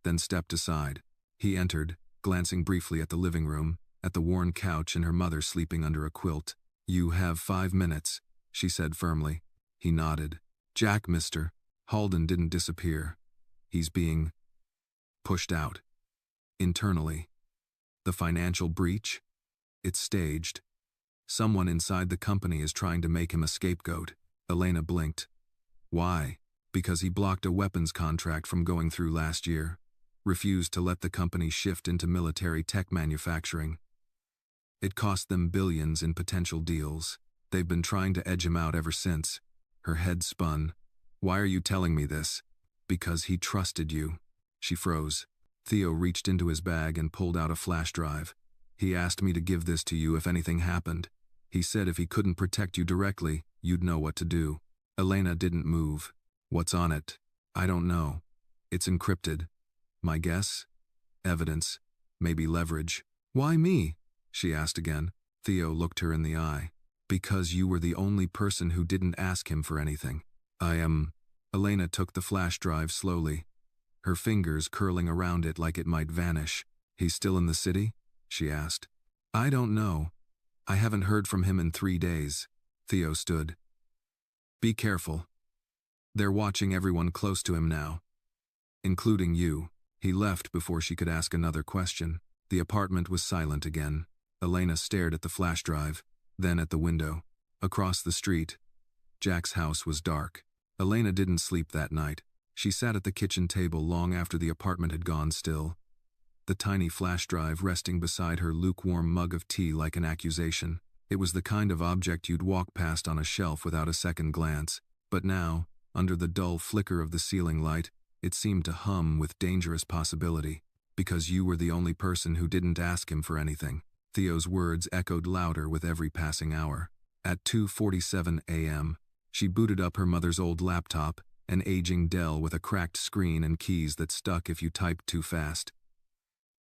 then stepped aside. He entered, glancing briefly at the living room, at the worn couch and her mother sleeping under a quilt. "You have 5 minutes," she said firmly. He nodded. "Jack, Mr. Halden didn't disappear. He's being pushed out. Internally. The financial breach? It's staged. Someone inside the company is trying to make him a scapegoat." Elena blinked. "Why?" "Because he blocked a weapons contract from going through last year. Refused to let the company shift into military tech manufacturing. It cost them billions in potential deals. They've been trying to edge him out ever since." Her head spun. "Why are you telling me this?" "Because he trusted you." She froze. Theo reached into his bag and pulled out a flash drive. "He asked me to give this to you if anything happened. He said if he couldn't protect you directly, you'd know what to do." Elena didn't move. "What's on it?" "I don't know. It's encrypted. My guess? Evidence. Maybe leverage." "Why me?" she asked again. Theo looked her in the eye. "Because you were the only person who didn't ask him for anything." Elena took the flash drive slowly, her fingers curling around it like it might vanish. "He's still in the city?" she asked. "I don't know. I haven't heard from him in 3 days." Theo stood. "Be careful. They're watching everyone close to him now, including you. He left before she could ask another question. The apartment was silent again. Elena stared at the flash drive, then at the window. Across the street, Jack's house was dark. Elena didn't sleep that night. She sat at the kitchen table long after the apartment had gone still, the tiny flash drive resting beside her lukewarm mug of tea like an accusation. It was the kind of object you'd walk past on a shelf without a second glance, but now, under the dull flicker of the ceiling light, it seemed to hum with dangerous possibility. Because you were the only person who didn't ask him for anything. Theo's words echoed louder with every passing hour. At 2:47 a.m., she booted up her mother's old laptop, an aging Dell with a cracked screen and keys that stuck if you typed too fast.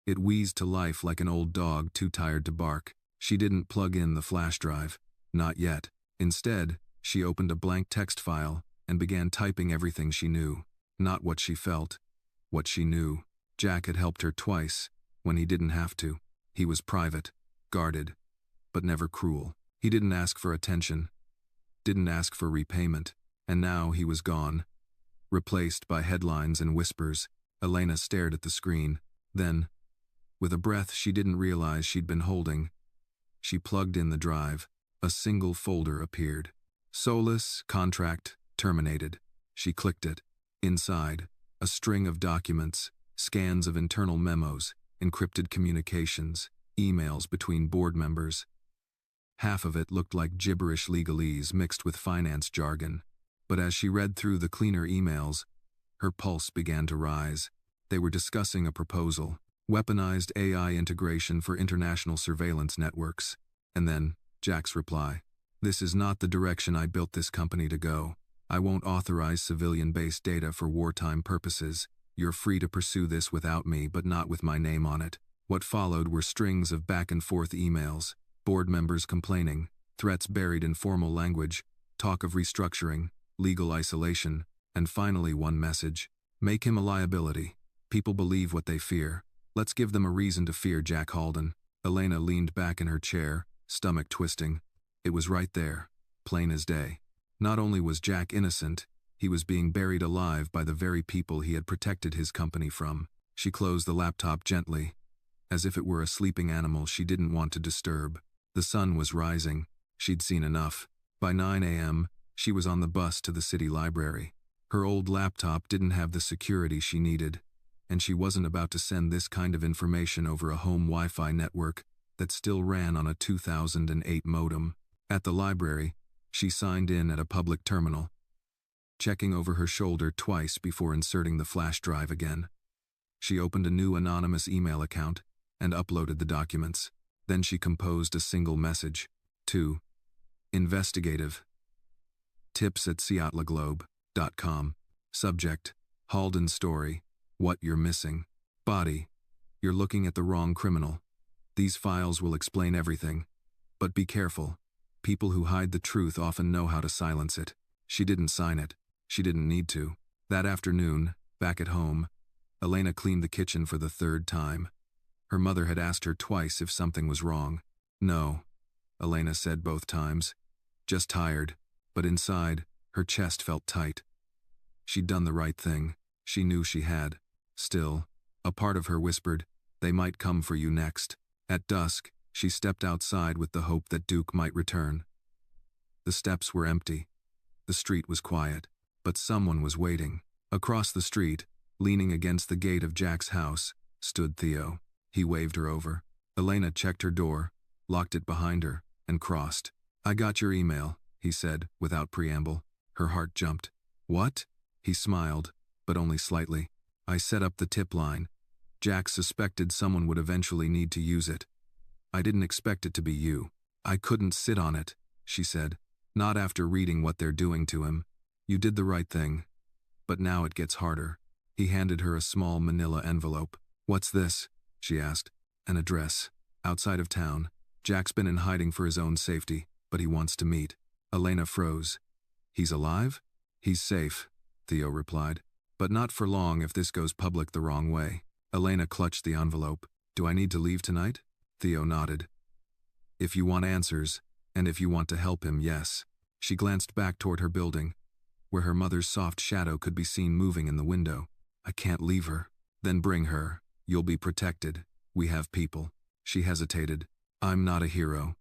It wheezed to life like an old dog too tired to bark. She didn't plug in the flash drive. Not yet. Instead, she opened a blank text file and began typing everything she knew. Not what she felt. What she knew. Jack had helped her twice, when he didn't have to. He was private, guarded, but never cruel. He didn't ask for attention, didn't ask for repayment, and now he was gone. Replaced by headlines and whispers, Elena stared at the screen. Then, with a breath she didn't realize she'd been holding, she plugged in the drive. A single folder appeared. Soulless, contract, terminated. She clicked it. Inside, a string of documents, scans of internal memos, encrypted communications, emails between board members. Half of it looked like gibberish legalese mixed with finance jargon. But as she read through the cleaner emails, her pulse began to rise. They were discussing a proposal. Weaponized AI integration for international surveillance networks. And then, Jack's reply. This is not the direction I built this company to go. I won't authorize civilian-based data for wartime purposes. You're free to pursue this without me, but not with my name on it. What followed were strings of back-and-forth emails, board members complaining, threats buried in formal language, talk of restructuring, legal isolation, and finally one message. Make him a liability. People believe what they fear. Let's give them a reason to fear Jack Halden. Elena leaned back in her chair, stomach twisting. It was right there, plain as day. Not only was Jack innocent, he was being buried alive by the very people he had protected his company from. She closed the laptop gently, as if it were a sleeping animal she didn't want to disturb. The sun was rising. She'd seen enough. By 9 a.m., she was on the bus to the city library. Her old laptop didn't have the security she needed, and she wasn't about to send this kind of information over a home Wi-Fi network that still ran on a 2008 modem. At the library, she signed in at a public terminal, checking over her shoulder twice before inserting the flash drive again. She opened a new anonymous email account and uploaded the documents. Then she composed a single message. To Investigative. tips@seattleglobe.com. Subject, Halden story. What you're missing. Body, you're looking at the wrong criminal. These files will explain everything. But be careful. People who hide the truth often know how to silence it. She didn't sign it. She didn't need to. That afternoon, back at home, Elena cleaned the kitchen for the third time. Her mother had asked her twice if something was wrong. No, Elena said both times. Just tired, but inside, her chest felt tight. She'd done the right thing. She knew she had. Still, a part of her whispered, they might come for you next. At dusk, she stepped outside with the hope that Duke might return. The steps were empty. The street was quiet, but someone was waiting. Across the street, leaning against the gate of Jack's house, stood Theo. He waved her over. Elena checked her door, locked it behind her, and crossed. I got your email, he said, without preamble. Her heart jumped. What? He smiled, but only slightly. I set up the tip line. Jack suspected someone would eventually need to use it. I didn't expect it to be you. I couldn't sit on it, she said. Not after reading what they're doing to him. You did the right thing. But now it gets harder. He handed her a small manila envelope. What's this? She asked. An address. Outside of town. Jack's been in hiding for his own safety, but he wants to meet. Elena froze. He's alive? He's safe, Theo replied. But not for long if this goes public the wrong way. Elena clutched the envelope. Do I need to leave tonight? Theo nodded. If you want answers, and if you want to help him, yes. She glanced back toward her building. where her mother's soft shadow could be seen moving in the window. I can't leave her. Then bring her. You'll be protected. We have people. She hesitated. I'm not a hero,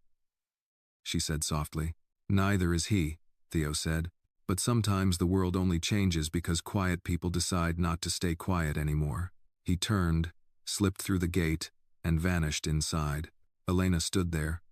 she said softly. Neither is he, Theo said. But sometimes the world only changes because quiet people decide not to stay quiet anymore. He turned, slipped through the gate, and vanished inside. Elena stood there,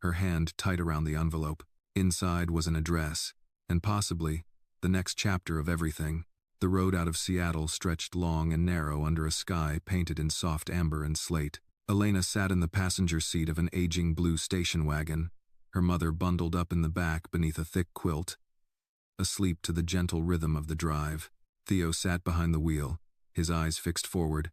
her hand tight around the envelope. Inside was an address, and possibly the next chapter of everything. The road out of Seattle stretched long and narrow under a sky painted in soft amber and slate. Elena sat in the passenger seat of an aging blue station wagon, her mother bundled up in the back beneath a thick quilt, asleep to the gentle rhythm of the drive. Theo sat behind the wheel, his eyes fixed forward,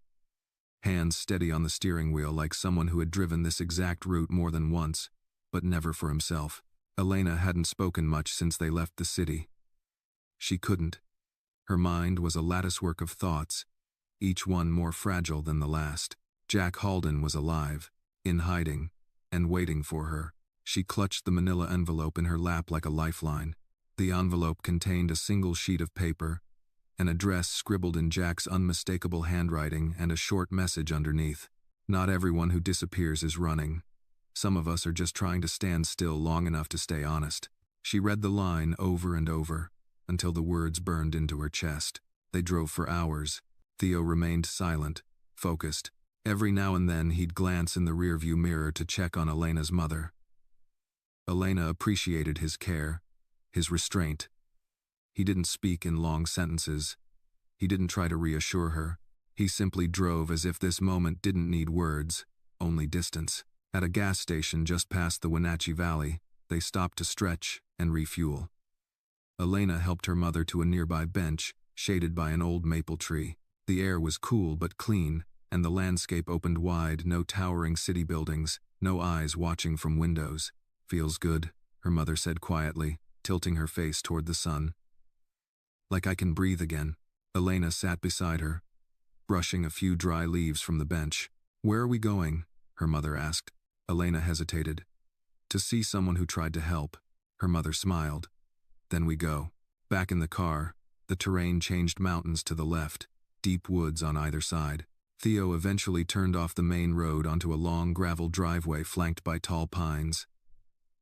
hands steady on the steering wheel like someone who had driven this exact route more than once, but never for himself. Elena hadn't spoken much since they left the city. She couldn't. Her mind was a latticework of thoughts, each one more fragile than the last. Jack Halden was alive, in hiding, and waiting for her. She clutched the manila envelope in her lap like a lifeline. The envelope contained a single sheet of paper, an address scribbled in Jack's unmistakable handwriting, and a short message underneath. Not everyone who disappears is running. Some of us are just trying to stand still long enough to stay honest. She read the line over and over, until the words burned into her chest. They drove for hours. Theo remained silent, focused. Every now and then he'd glance in the rearview mirror to check on Elena's mother. Elena appreciated his care, his restraint. He didn't speak in long sentences. He didn't try to reassure her. He simply drove as if this moment didn't need words, only distance. At a gas station just past the Wenatchee Valley, they stopped to stretch and refuel. Elena helped her mother to a nearby bench, shaded by an old maple tree. The air was cool but clean, and the landscape opened wide, no towering city buildings, no eyes watching from windows. Feels good, her mother said quietly, tilting her face toward the sun. Like I can breathe again. Elena sat beside her, brushing a few dry leaves from the bench. Where are we going? Her mother asked. Elena hesitated. To see someone who tried to help. Her mother smiled. Then we go. Back in the car, the terrain changed mountains to the left, deep woods on either side. Theo eventually turned off the main road onto a long gravel driveway flanked by tall pines.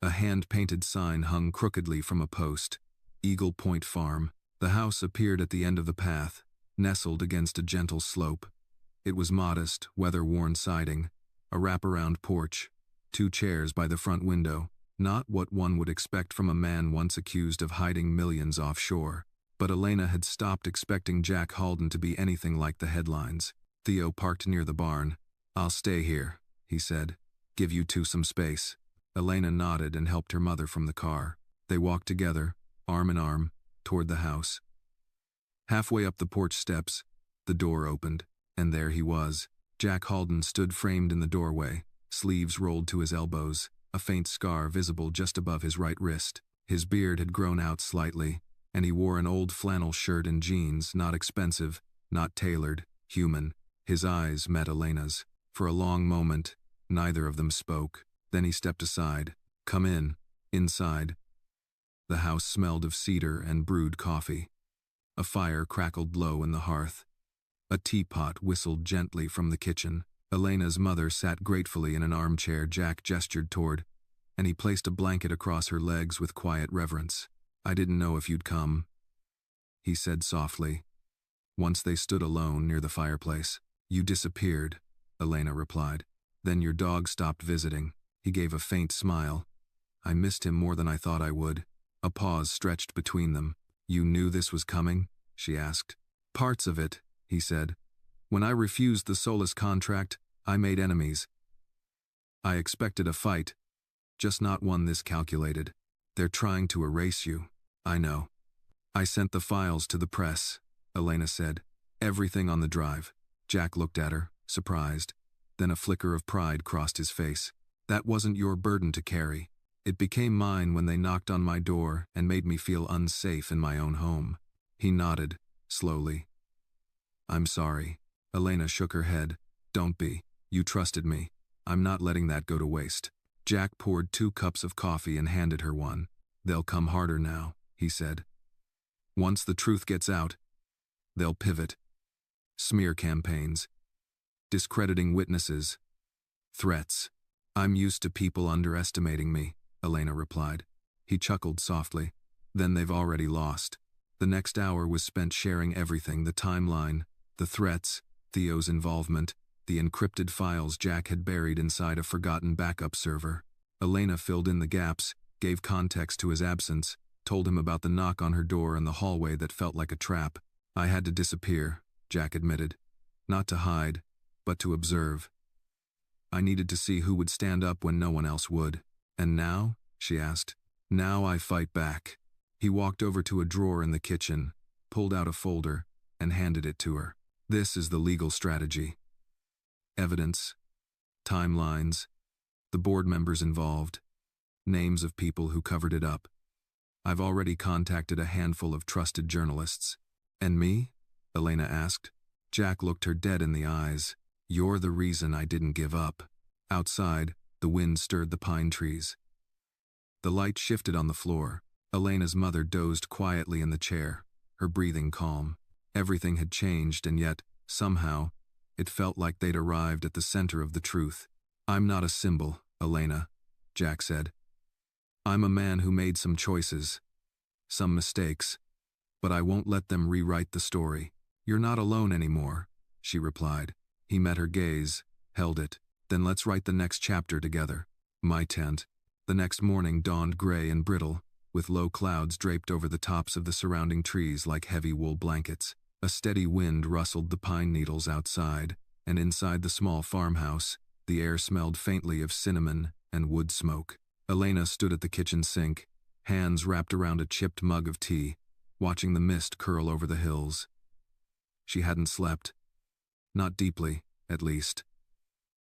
A hand-painted sign hung crookedly from a post. Eagle Point Farm. The house appeared at the end of the path, nestled against a gentle slope. It was modest, weather-worn siding, a wraparound porch, 2 chairs by the front window, not what one would expect from a man once accused of hiding millions offshore. But Elena had stopped expecting Jack Halden to be anything like the headlines. Theo parked near the barn. I'll stay here, he said. Give you two some space. Elena nodded and helped her mother from the car. They walked together, arm in arm, toward the house. Halfway up the porch steps, the door opened, and there he was. Jack Halden stood framed in the doorway, sleeves rolled to his elbows, a faint scar visible just above his right wrist. His beard had grown out slightly, and he wore an old flannel shirt and jeans, not expensive, not tailored, human. His eyes met Elena's. For a long moment, neither of them spoke. Then he stepped aside. Come in. Inside. The house smelled of cedar and brewed coffee. A fire crackled low in the hearth. A teapot whistled gently from the kitchen. Elena's mother sat gratefully in an armchair Jack gestured toward, and he placed a blanket across her legs with quiet reverence. I didn't know if you'd come, he said softly. Once they stood alone near the fireplace. You disappeared, Elena replied. Then your dog stopped visiting. He gave a faint smile. I missed him more than I thought I would. A pause stretched between them. You knew this was coming? She asked. Parts of it, he said. When I refused the Solus contract, I made enemies. I expected a fight, just not one this calculated. They're trying to erase you. I know. I sent the files to the press, Elena said. Everything on the drive. Jack looked at her, surprised. Then a flicker of pride crossed his face. That wasn't your burden to carry. It became mine when they knocked on my door and made me feel unsafe in my own home. He nodded, slowly. I'm sorry. Elena shook her head. Don't be. You trusted me. I'm not letting that go to waste. Jack poured 2 cups of coffee and handed her one. They'll come harder now, he said. Once the truth gets out, they'll pivot. Smear campaigns. Discrediting witnesses. Threats. I'm used to people underestimating me, Elena replied. He chuckled softly. Then they've already lost. The next hour was spent sharing everything, the timeline, the threats, Theo's involvement, the encrypted files Jack had buried inside a forgotten backup server. Elena filled in the gaps, gave context to his absence, told him about the knock on her door and the hallway that felt like a trap. I had to disappear, Jack admitted. Not to hide, but to observe. I needed to see who would stand up when no one else would. And now? She asked. Now I fight back. He walked over to a drawer in the kitchen, pulled out a folder, and handed it to her. This is the legal strategy. Evidence, timelines, the board members involved, names of people who covered it up. I've already contacted a handful of trusted journalists. And me? Elena asked. Jack looked her dead in the eyes. You're the reason I didn't give up. Outside, the wind stirred the pine trees. The light shifted on the floor. Elena's mother dozed quietly in the chair, her breathing calm. Everything had changed, and yet, somehow, it felt like they'd arrived at the center of the truth. I'm not a symbol, Elena, Jack said. I'm a man who made some choices, some mistakes, but I won't let them rewrite the story. You're not alone anymore, she replied. He met her gaze, held it. Then let's write the next chapter together. My tent. The next morning dawned gray and brittle, with low clouds draped over the tops of the surrounding trees like heavy wool blankets. A steady wind rustled the pine needles outside, and inside the small farmhouse, the air smelled faintly of cinnamon and wood smoke. Elena stood at the kitchen sink, hands wrapped around a chipped mug of tea, watching the mist curl over the hills. She hadn't slept. Not deeply, at least.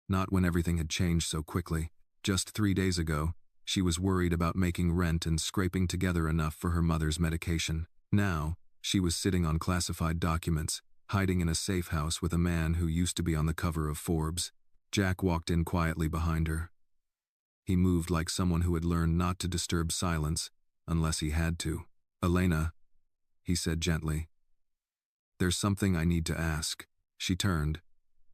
Not when everything had changed so quickly. Just 3 days ago, she was worried about making rent and scraping together enough for her mother's medication. Now, she was sitting on classified documents, hiding in a safe house with a man who used to be on the cover of Forbes. Jack walked in quietly behind her. He moved like someone who had learned not to disturb silence, unless he had to. Elena, he said gently. There's something I need to ask. She turned.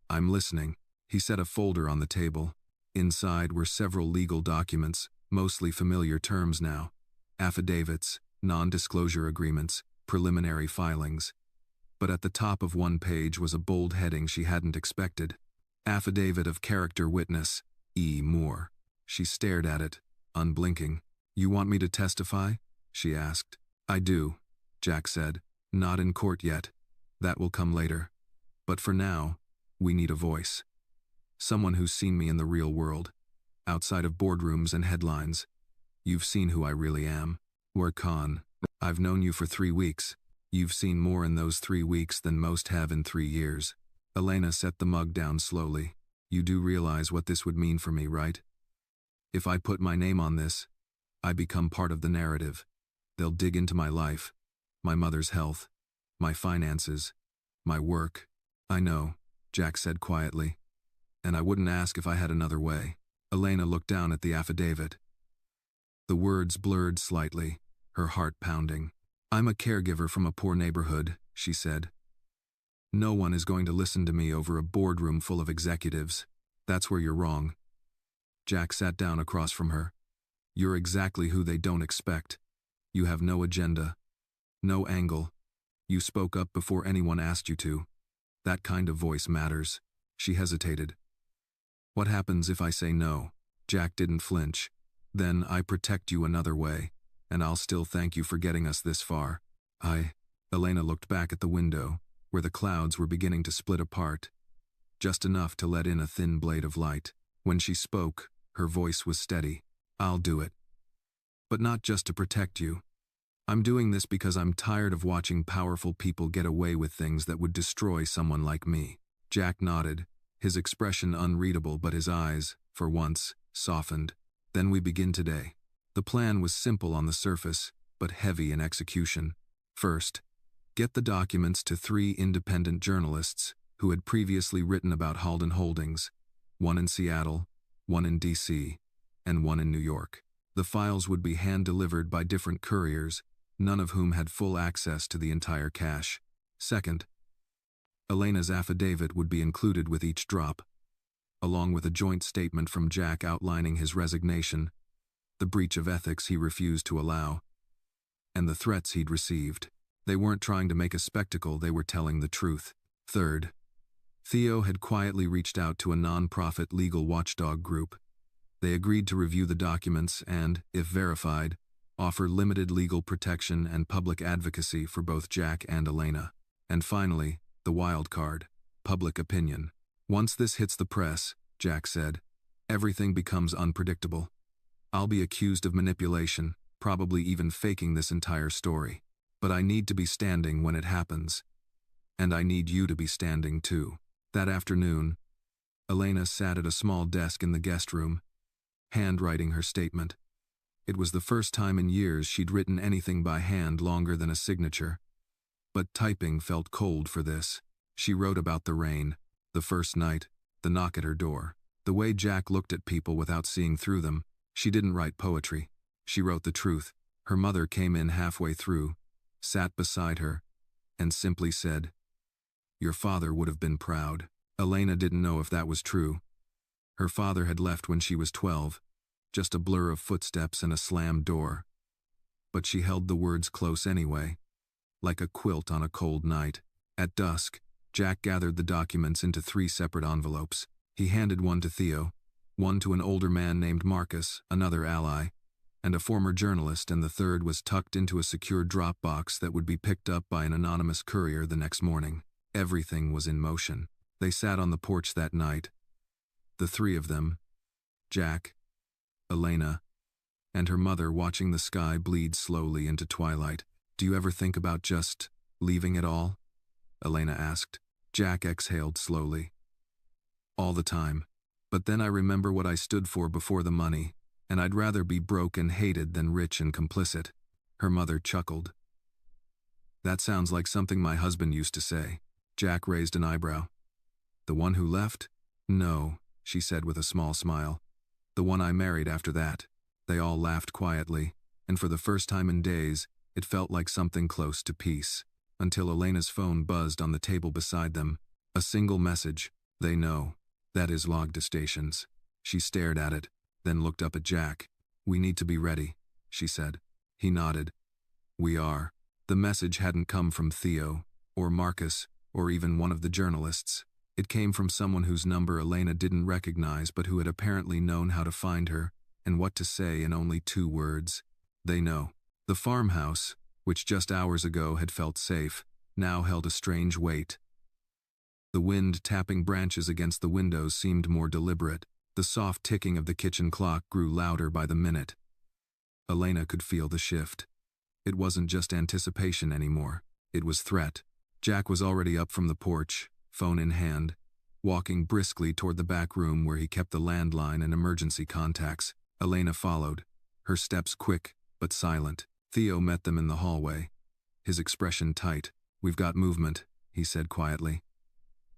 I'm listening. He set a folder on the table. Inside were several legal documents, mostly familiar terms now. Affidavits, non-disclosure agreements, preliminary filings. But at the top of one page was a bold heading she hadn't expected. Affidavit of Character Witness, E. Moore. She stared at it, unblinking. You want me to testify? She asked. I do, Jack said. Not in court yet. That will come later. But for now, we need a voice. Someone who's seen me in the real world, outside of boardrooms and headlines. You've seen who I really am. We're Khan. I've known you for 3 weeks. You've seen more in those 3 weeks than most have in 3 years. Elena set the mug down slowly. You do realize what this would mean for me, right? If I put my name on this, I become part of the narrative. They'll dig into my life, my mother's health, my finances, my work. I know, Jack said quietly. And I wouldn't ask if I had another way. Elena looked down at the affidavit. The words blurred slightly, her heart pounding. I'm a caregiver from a poor neighborhood, she said. No one is going to listen to me over a boardroom full of executives. That's where you're wrong. Jack sat down across from her. You're exactly who they don't expect. You have no agenda, no angle. You spoke up before anyone asked you to. That kind of voice matters. She hesitated. What happens if I say no? Jack didn't flinch. Then I protect you another way, and I'll still thank you for getting us this far. Elena looked back at the window, where the clouds were beginning to split apart, just enough to let in a thin blade of light. When she spoke, her voice was steady. I'll do it. But not just to protect you. I'm doing this because I'm tired of watching powerful people get away with things that would destroy someone like me. Jack nodded, his expression unreadable, but his eyes, for once, softened. Then we begin today. The plan was simple on the surface, but heavy in execution. First, get the documents to 3 independent journalists who had previously written about Halden Holdings, one in Seattle, one in D.C., and one in New York. The files would be hand-delivered by different couriers, none of whom had full access to the entire cash. Second, Elena's affidavit would be included with each drop, along with a joint statement from Jack outlining his resignation, the breach of ethics he refused to allow, and the threats he'd received. They weren't trying to make a spectacle, they were telling the truth. Third, Theo had quietly reached out to a non-profit legal watchdog group. They agreed to review the documents and, if verified, offer limited legal protection and public advocacy for both Jack and Elena. And finally, the wild card, public opinion. Once this hits the press, Jack said, everything becomes unpredictable. I'll be accused of manipulation, probably even faking this entire story. But I need to be standing when it happens. And I need you to be standing too. That afternoon, Elena sat at a small desk in the guest room, handwriting her statement. It was the first time in years she'd written anything by hand longer than a signature. But typing felt cold for this. She wrote about the rain, the first night, the knock at her door, the way Jack looked at people without seeing through them. She didn't write poetry. She wrote the truth. Her mother came in halfway through, sat beside her, and simply said, "Your father would have been proud." Elena didn't know if that was true. Her father had left when she was 12, just a blur of footsteps and a slammed door. But she held the words close anyway, like a quilt on a cold night. At dusk, Jack gathered the documents into 3 separate envelopes. He handed one to Theo, one to an older man named Marcus, another ally, and a former journalist, and the third was tucked into a secure drop box that would be picked up by an anonymous courier the next morning. Everything was in motion. They sat on the porch that night, the 3 of them, Jack, Elena, and her mother, watching the sky bleed slowly into twilight. "Do you ever think about just leaving it all?" Elena asked. Jack exhaled slowly. "All the time. But then I remember what I stood for before the money, and I'd rather be broke and hated than rich and complicit." Her mother chuckled. "That sounds like something my husband used to say." Jack raised an eyebrow. "The one who left?" "No," she said with a small smile. "The one I married after that." They all laughed quietly, and for the first time in days, it felt like something close to peace, until Elena's phone buzzed on the table beside them. A single message. "They know. That is logged to stations." She stared at it, then looked up at Jack. "We need to be ready," she said. He nodded. "We are." The message hadn't come from Theo, or Marcus, or even one of the journalists. It came from someone whose number Elena didn't recognize but who had apparently known how to find her, and what to say in only 2 words. They know. The farmhouse, which just hours ago had felt safe, now held a strange weight. The wind tapping branches against the windows seemed more deliberate. The soft ticking of the kitchen clock grew louder by the minute. Elena could feel the shift. It wasn't just anticipation anymore. It was threat. Jack was already up from the porch, phone in hand, walking briskly toward the back room where he kept the landline and emergency contacts. Elena followed, her steps quick but silent. Theo met them in the hallway, his expression tight. "We've got movement," he said quietly.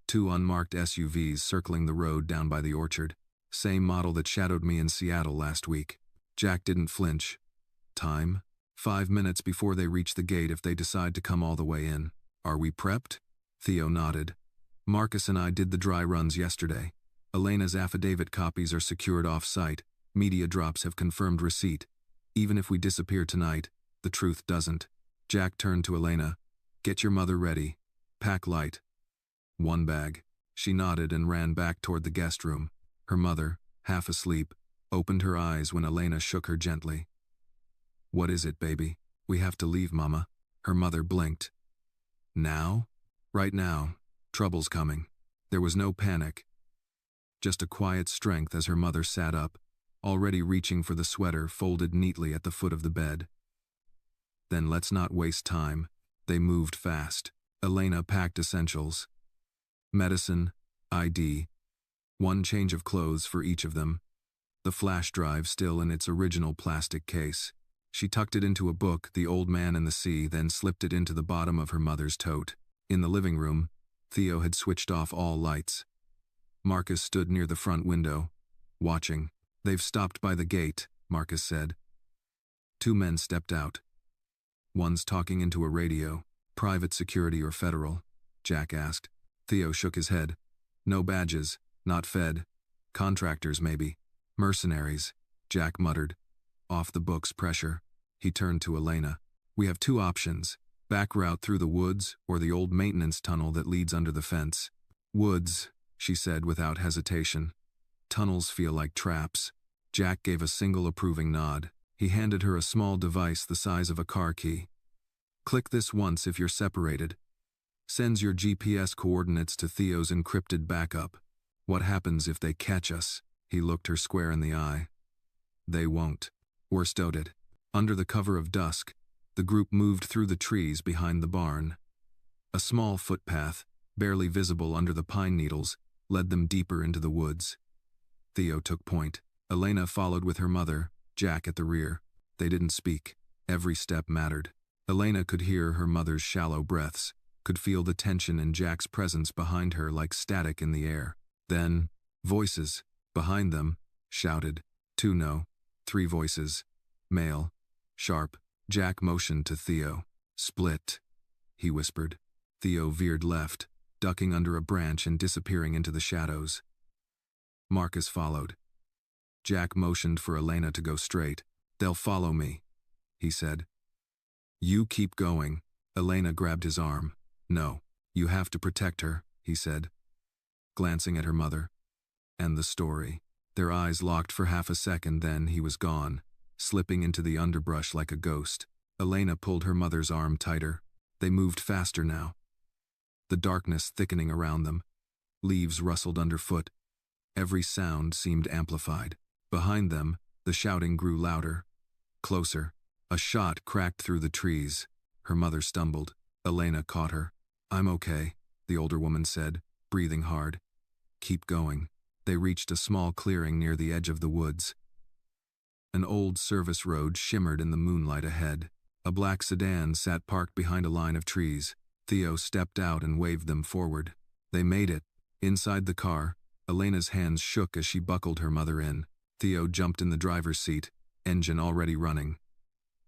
2 unmarked SUVs circling the road down by the orchard. Same model that shadowed me in Seattle last week. Jack didn't flinch. "Time?" 5 minutes before they reach the gate if they decide to come all the way in. "Are we prepped?" Theo nodded. "Marcus and I did the dry runs yesterday. Elena's affidavit copies are secured off-site. Media drops have confirmed receipt. Even if we disappear tonight, the truth doesn't." Jack turned to Elena. "Get your mother ready. Pack light. 1 bag." She nodded and ran back toward the guest room. Her mother, half asleep, opened her eyes when Elena shook her gently. "What is it, baby?" "We have to leave, Mama." Her mother blinked. "Now?" "Right now. Trouble's coming." There was no panic, just a quiet strength as her mother sat up, already reaching for the sweater folded neatly at the foot of the bed. "Then let's not waste time." They moved fast. Elena packed essentials. Medicine, ID, 1 change of clothes for each of them, the flash drive still in its original plastic case. She tucked it into a book, The Old Man and the Sea, then slipped it into the bottom of her mother's tote. In the living room, Theo had switched off all lights. Marcus stood near the front window, watching. "They've stopped by the gate," Marcus said. 2 men stepped out. One's talking into a radio. Private security or federal? Jack asked. Theo shook his head. No badges. Not Fed. Contractors, maybe. Mercenaries. Jack muttered. Off the books pressure. He turned to Elena. We have two options. Back route through the woods or the old maintenance tunnel that leads under the fence. Woods, she said without hesitation. Tunnels feel like traps. Jack gave a single approving nod. He handed her a small device the size of a car key. Click this once if you're separated. Sends your GPS coordinates to Theo's encrypted backup. What happens if they catch us? He looked her square in the eye. They won't. Worst noted. Under the cover of dusk, the group moved through the trees behind the barn. A small footpath, barely visible under the pine needles, led them deeper into the woods. Theo took point. Elena followed with her mother, Jack at the rear. They didn't speak. Every step mattered. Elena could hear her mother's shallow breaths, could feel the tension in Jack's presence behind her like static in the air. Then, voices, behind them, shouted. 2 no. 3 voices. Male. Sharp. Jack motioned to Theo. Split, he whispered. Theo veered left, ducking under a branch and disappearing into the shadows. Marcus followed. Jack motioned for Elena to go straight. They'll follow me, he said. You keep going. Elena grabbed his arm. No, you have to protect her, he said, glancing at her mother. And the story. Their eyes locked for half a second, then he was gone, slipping into the underbrush like a ghost. Elena pulled her mother's arm tighter. They moved faster now. The darkness thickening around them. Leaves rustled underfoot. Every sound seemed amplified. Behind them, the shouting grew louder. Closer. A shot cracked through the trees. Her mother stumbled. Elena caught her. I'm okay, the older woman said, breathing hard. Keep going. They reached a small clearing near the edge of the woods. An old service road shimmered in the moonlight ahead. A black sedan sat parked behind a line of trees. Theo stepped out and waved them forward. They made it. Inside the car, Elena's hands shook as she buckled her mother in. Theo jumped in the driver's seat, engine already running.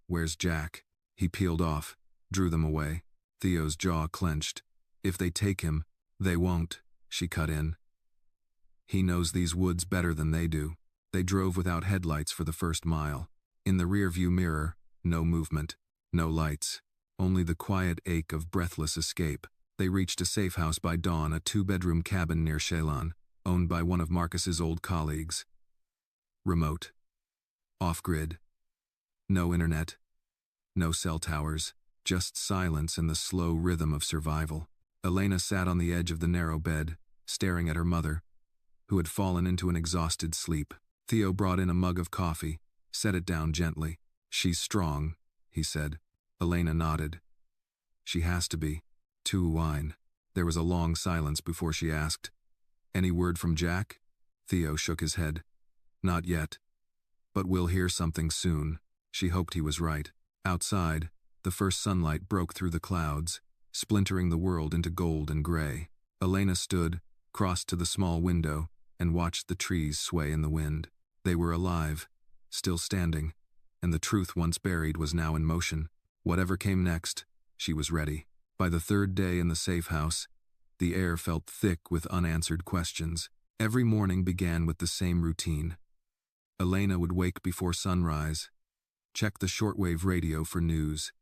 Where's Jack? He peeled off, drew them away. Theo's jaw clenched. If they take him, they won't, she cut in. He knows these woods better than they do. They drove without headlights for the first mile. In the rearview mirror, no movement, no lights, only the quiet ache of breathless escape. They reached a safe house by dawn, a 2-bedroom cabin near Shelon, owned by one of Marcus's old colleagues. Remote. Off-grid. No internet. No cell towers. Just silence and the slow rhythm of survival. Elena sat on the edge of the narrow bed, staring at her mother, who had fallen into an exhausted sleep. Theo brought in a mug of coffee, set it down gently. She's strong, he said. Elena nodded. She has to be. 2 wine. There was a long silence before she asked, Any word from Jack? Theo shook his head. Not yet. But we'll hear something soon. She hoped he was right. Outside, the first sunlight broke through the clouds, splintering the world into gold and gray. Elena stood, crossed to the small window, and watched the trees sway in the wind. They were alive, still standing, and the truth once buried was now in motion. Whatever came next, she was ready. By the 3rd day in the safe house, the air felt thick with unanswered questions. Every morning began with the same routine. Elena would wake before sunrise, check the shortwave radio for news,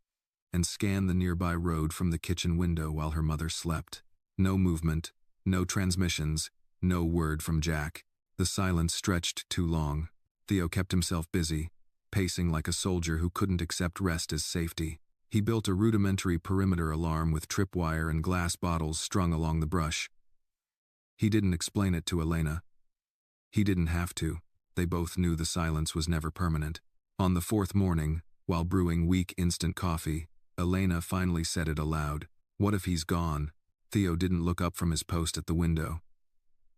and scan the nearby road from the kitchen window while her mother slept. No movement, no transmissions, no word from Jack. The silence stretched too long. Theo kept himself busy, pacing like a soldier who couldn't accept rest as safety. He built a rudimentary perimeter alarm with tripwire and glass bottles strung along the brush. He didn't explain it to Elena. He didn't have to. They both knew the silence was never permanent. On the 4th morning, while brewing weak instant coffee, Elena finally said it aloud. What if he's gone? Theo didn't look up from his post at the window.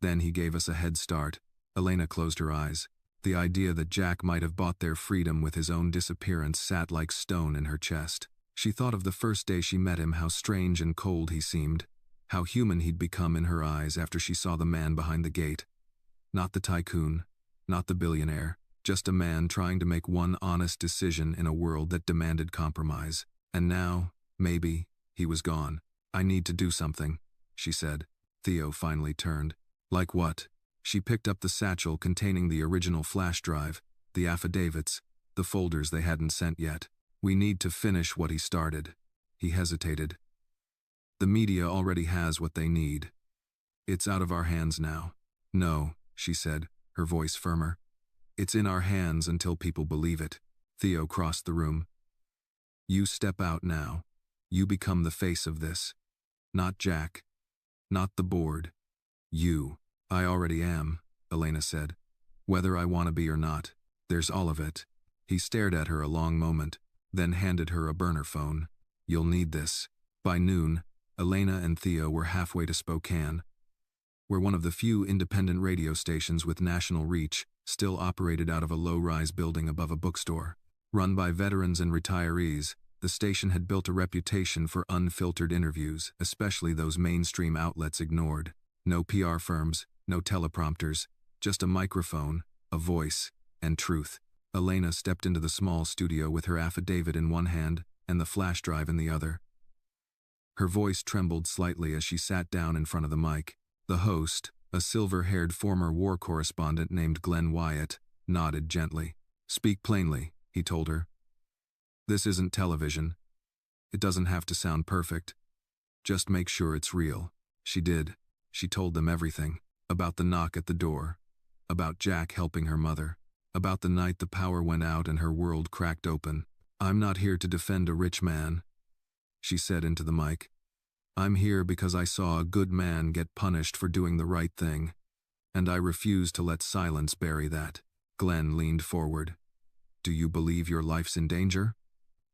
Then he gave us a head start. Elena closed her eyes. The idea that Jack might have bought their freedom with his own disappearance sat like stone in her chest. She thought of the first day she met him, how strange and cold he seemed, how human he'd become in her eyes after she saw the man behind the gate. Not the tycoon, not the billionaire, just a man trying to make one honest decision in a world that demanded compromise. And now, maybe, he was gone. I need to do something, she said. Theo finally turned. Like what? She picked up the satchel containing the original flash drive, the affidavits, the folders they hadn't sent yet. We need to finish what he started. He hesitated. The media already has what they need. It's out of our hands now. No, she said, her voice firmer. It's in our hands until people believe it. Theo crossed the room. You step out now. You become the face of this. Not Jack. Not the board. You. I already am, Elena said. Whether I want to be or not, there's all of it. He stared at her a long moment, then handed her a burner phone. You'll need this. By noon, Elena and Theo were halfway to Spokane, where one of the few independent radio stations with national reach still operated out of a low-rise building above a bookstore. Run by veterans and retirees, the station had built a reputation for unfiltered interviews, especially those mainstream outlets ignored. No PR firms, no teleprompters, just a microphone, a voice, and truth. Elena stepped into the small studio with her affidavit in one hand and the flash drive in the other. Her voice trembled slightly as she sat down in front of the mic. The host, a silver-haired former war correspondent named Glenn Wyatt, nodded gently. Speak plainly, he told her. This isn't television. It doesn't have to sound perfect. Just make sure it's real. She did. She told them everything. About the knock at the door. About Jack helping her mother. About the night the power went out and her world cracked open. I'm not here to defend a rich man, she said into the mic. I'm here because I saw a good man get punished for doing the right thing, and I refuse to let silence bury that. Glenn leaned forward. Do you believe your life's in danger?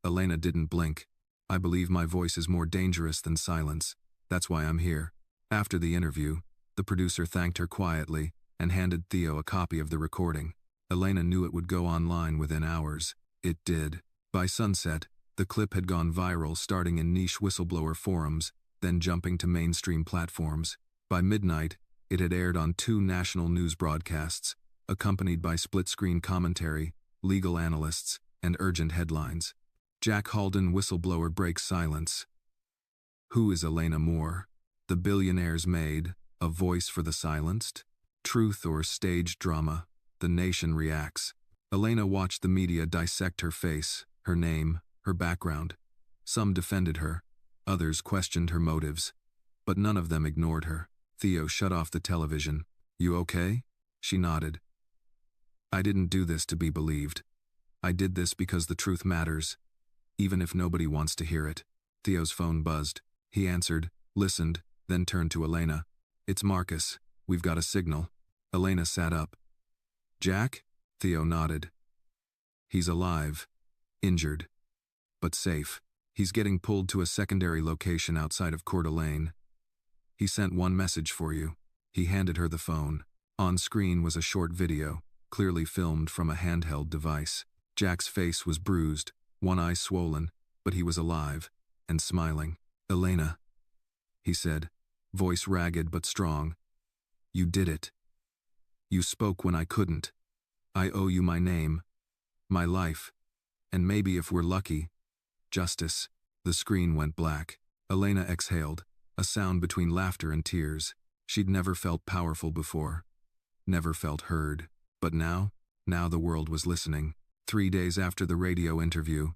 Elena didn't blink. I believe my voice is more dangerous than silence. That's why I'm here. After the interview, the producer thanked her quietly and handed Theo a copy of the recording. Elena knew it would go online within hours. It did. By sunset, the clip had gone viral, starting in niche whistleblower forums, then jumping to mainstream platforms. By midnight, it had aired on 2 national news broadcasts, accompanied by split-screen commentary, legal analysts, and urgent headlines. Jack Halden, whistleblower, breaks silence. Who is Elena Moore? The Billionaire's Maid, a voice for the silenced? Truth or staged drama? The nation reacts. Elena watched the media dissect her face, her name, her background. Some defended her. Others questioned her motives. But none of them ignored her. Theo shut off the television. You okay? She nodded. I didn't do this to be believed. I did this because the truth matters, even if nobody wants to hear it. Theo's phone buzzed. He answered, listened, then turned to Elena. It's Marcus. We've got a signal. Elena sat up. Jack? Theo nodded. He's alive. Injured. But safe. He's getting pulled to a secondary location outside of Coeur d'Alene. He sent one message for you. He handed her the phone. On screen was a short video, clearly filmed from a handheld device. Jack's face was bruised, one eye swollen, but he was alive, and smiling. Elena, he said, voice ragged but strong. You did it. You spoke when I couldn't. I owe you my name, my life, and maybe if we're lucky, justice. The screen went black. Elena exhaled, a sound between laughter and tears. She'd never felt powerful before. Never felt heard. But now the world was listening. 3 days after the radio interview,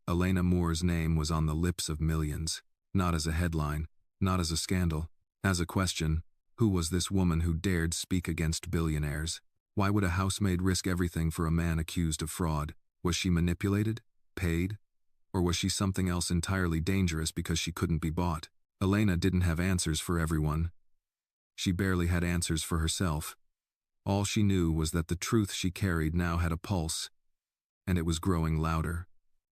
Elena Moore's name was on the lips of millions. Not as a headline, not as a scandal, as a question. Who was this woman who dared speak against billionaires? Why would a housemaid risk everything for a man accused of fraud? Was she manipulated? Paid? Or was she something else entirely dangerous because she couldn't be bought? Elena didn't have answers for everyone. She barely had answers for herself. All she knew was that the truth she carried now had a pulse, and it was growing louder.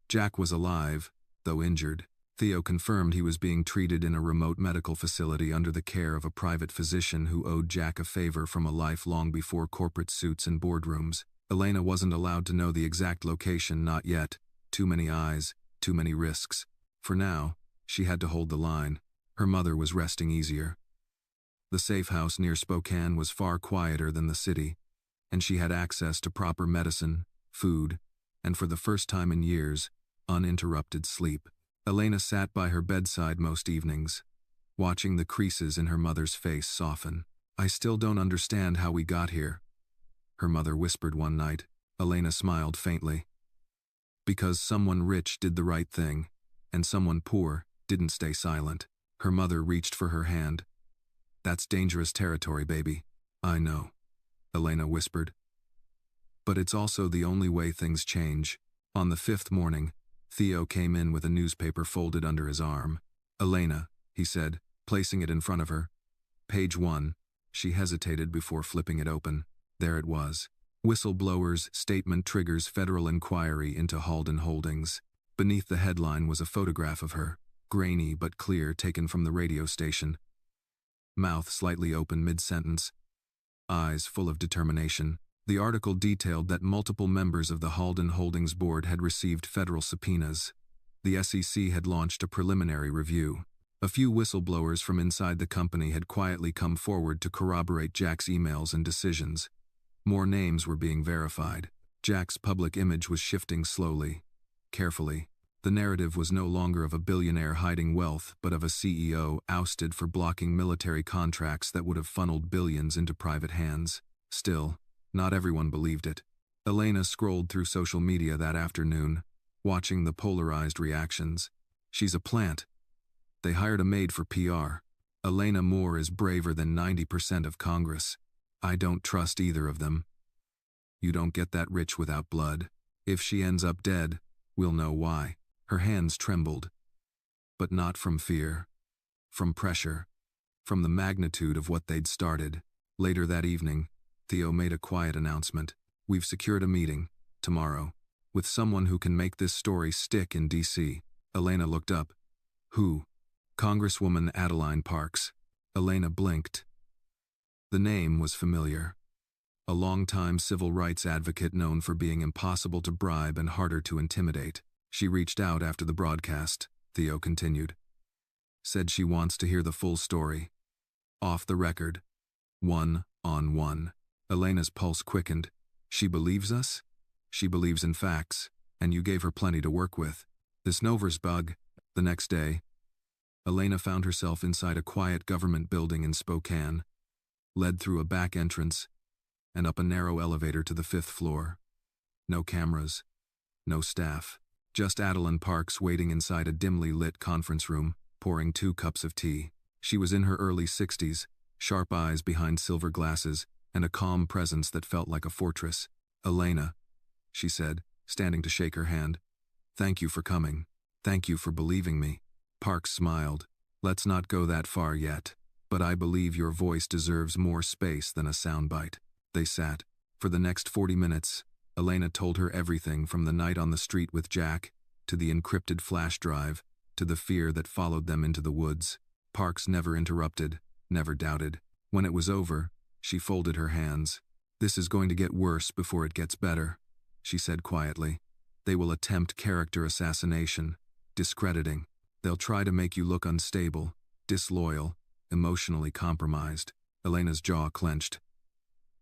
Jack was alive, though injured. Theo confirmed he was being treated in a remote medical facility under the care of a private physician who owed Jack a favor from a life long before corporate suits and boardrooms. Elena wasn't allowed to know the exact location, not yet. Too many eyes, too many risks. For now, she had to hold the line. Her mother was resting easier. The safe house near Spokane was far quieter than the city, and she had access to proper medicine, food, and for the first time in years, uninterrupted sleep. Elena sat by her bedside most evenings, watching the creases in her mother's face soften. "I still don't understand how we got here," her mother whispered one night. Elena smiled faintly. "Because someone rich did the right thing, and someone poor didn't stay silent." Her mother reached for her hand. "That's dangerous territory, baby." "I know," Elena whispered. "But it's also the only way things change." On the fifth morning, Theo came in with a newspaper folded under his arm. "Elena," he said, placing it in front of her. "Page 1. She hesitated before flipping it open. There it was. "Whistleblower's statement triggers federal inquiry into Halden Holdings." Beneath the headline was a photograph of her, grainy but clear, taken from the radio station. Mouth slightly open mid-sentence, eyes full of determination. The article detailed that multiple members of the Halden Holdings board had received federal subpoenas. The SEC had launched a preliminary review. A few whistleblowers from inside the company had quietly come forward to corroborate Jack's emails and decisions. More names were being verified. Jack's public image was shifting slowly, carefully. The narrative was no longer of a billionaire hiding wealth, but of a CEO ousted for blocking military contracts that would have funneled billions into private hands. Still, not everyone believed it. Elena scrolled through social media that afternoon, watching the polarized reactions. "She's a plant. They hired a maid for PR. Elena Moore is braver than 90% of Congress. I don't trust either of them. You don't get that rich without blood. If she ends up dead, we'll know why." Her hands trembled. But not from fear. From pressure. From the magnitude of what they'd started. Later that evening, Theo made a quiet announcement. "We've secured a meeting, tomorrow, with someone who can make this story stick in D.C. Elena looked up. "Who?" "Congresswoman Adeline Parks." Elena blinked. The name was familiar. A longtime civil rights advocate known for being impossible to bribe and harder to intimidate. "She reached out after the broadcast," Theo continued. "Said she wants to hear the full story. Off the record. One-on-one. Elena's pulse quickened. "She believes us?" "She believes in facts, and you gave her plenty to work with." This Novers bug. The next day, Elena found herself inside a quiet government building in Spokane, led through a back entrance, and up a narrow elevator to the 5th floor. No cameras, no staff. Just Adeline Parks waiting inside a dimly lit conference room, pouring 2 cups of tea. She was in her early 60s, sharp eyes behind silver glasses, and a calm presence that felt like a fortress. "Elena," she said, standing to shake her hand. "Thank you for coming. Thank you for believing me." Parks smiled. "Let's not go that far yet, but I believe your voice deserves more space than a soundbite." They sat. For the next 40 minutes, Elena told her everything from the night on the street with Jack, to the encrypted flash drive, to the fear that followed them into the woods. Parks never interrupted, never doubted. When it was over, she folded her hands. "This is going to get worse before it gets better," she said quietly. "They will attempt character assassination, discrediting. They'll try to make you look unstable, disloyal, emotionally compromised." Elena's jaw clenched.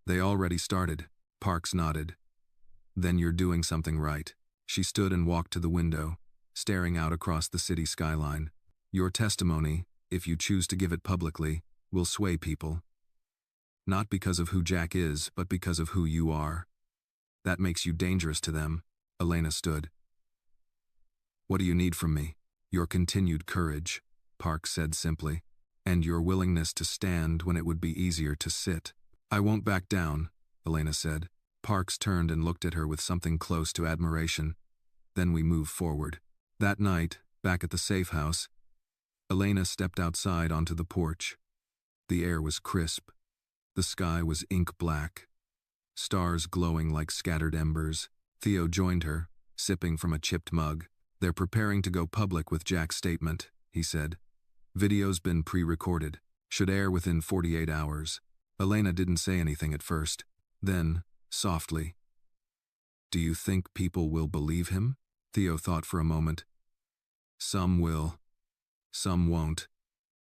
"They already started." Parks nodded. "Then you're doing something right." She stood and walked to the window, staring out across the city skyline. "Your testimony, if you choose to give it publicly, will sway people. Not because of who Jack is, but because of who you are. That makes you dangerous to them." Elena stood. "What do you need from me?" "Your continued courage," Parks said simply, "and your willingness to stand when it would be easier to sit." "I won't back down," Elena said. Parks turned and looked at her with something close to admiration. "Then we move forward." That night, back at the safe house, Elena stepped outside onto the porch. The air was crisp. The sky was ink black, stars glowing like scattered embers. Theo joined her, sipping from a chipped mug. "They're preparing to go public with Jack's statement," he said. "Video's been pre-recorded. Should air within 48 hours. Elena didn't say anything at first. Then, softly, "Do you think people will believe him?" Theo thought for a moment. "Some will. Some won't.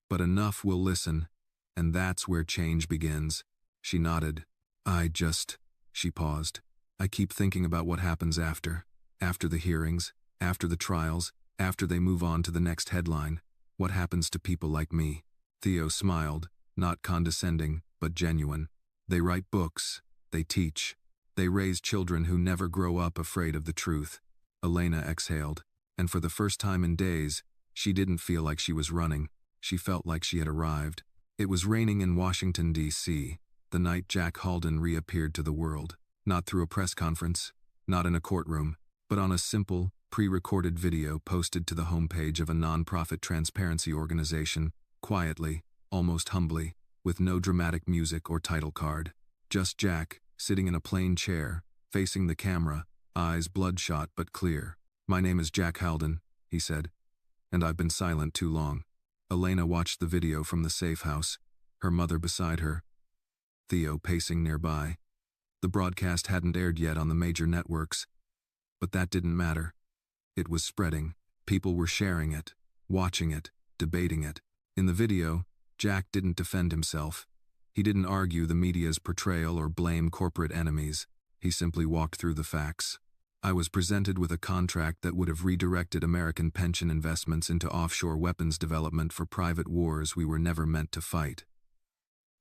But enough will listen, and that's where change begins." She nodded. She paused. "I keep thinking about what happens after the hearings, after the trials, After they move on to the next headline, what happens to people like me? Theo smiled, not condescending, but genuine. They write books, they teach, they raise children who never grow up afraid of the truth. Elena exhaled, and for the first time in days, she didn't feel like she was running. She felt like she had arrived. It was raining in Washington, D.C., the night Jack Halden reappeared to the world. Not through a press conference, not in a courtroom, but on a simple, pre-recorded video posted to the homepage of a non-profit transparency organization, quietly, almost humbly, with no dramatic music or title card. Just Jack, sitting in a plain chair, facing the camera, eyes bloodshot but clear. "My name is Jack Halden," he said, "and I've been silent too long." Elena watched the video from the safe house, her mother beside her, Theo pacing nearby. The broadcast hadn't aired yet on the major networks, but that didn't matter. It was spreading. People were sharing it, watching it, debating it. In the video, Jack didn't defend himself. He didn't argue the media's portrayal or blame corporate enemies. He simply walked through the facts. "I was presented with a contract that would have redirected American pension investments into offshore weapons development for private wars we were never meant to fight.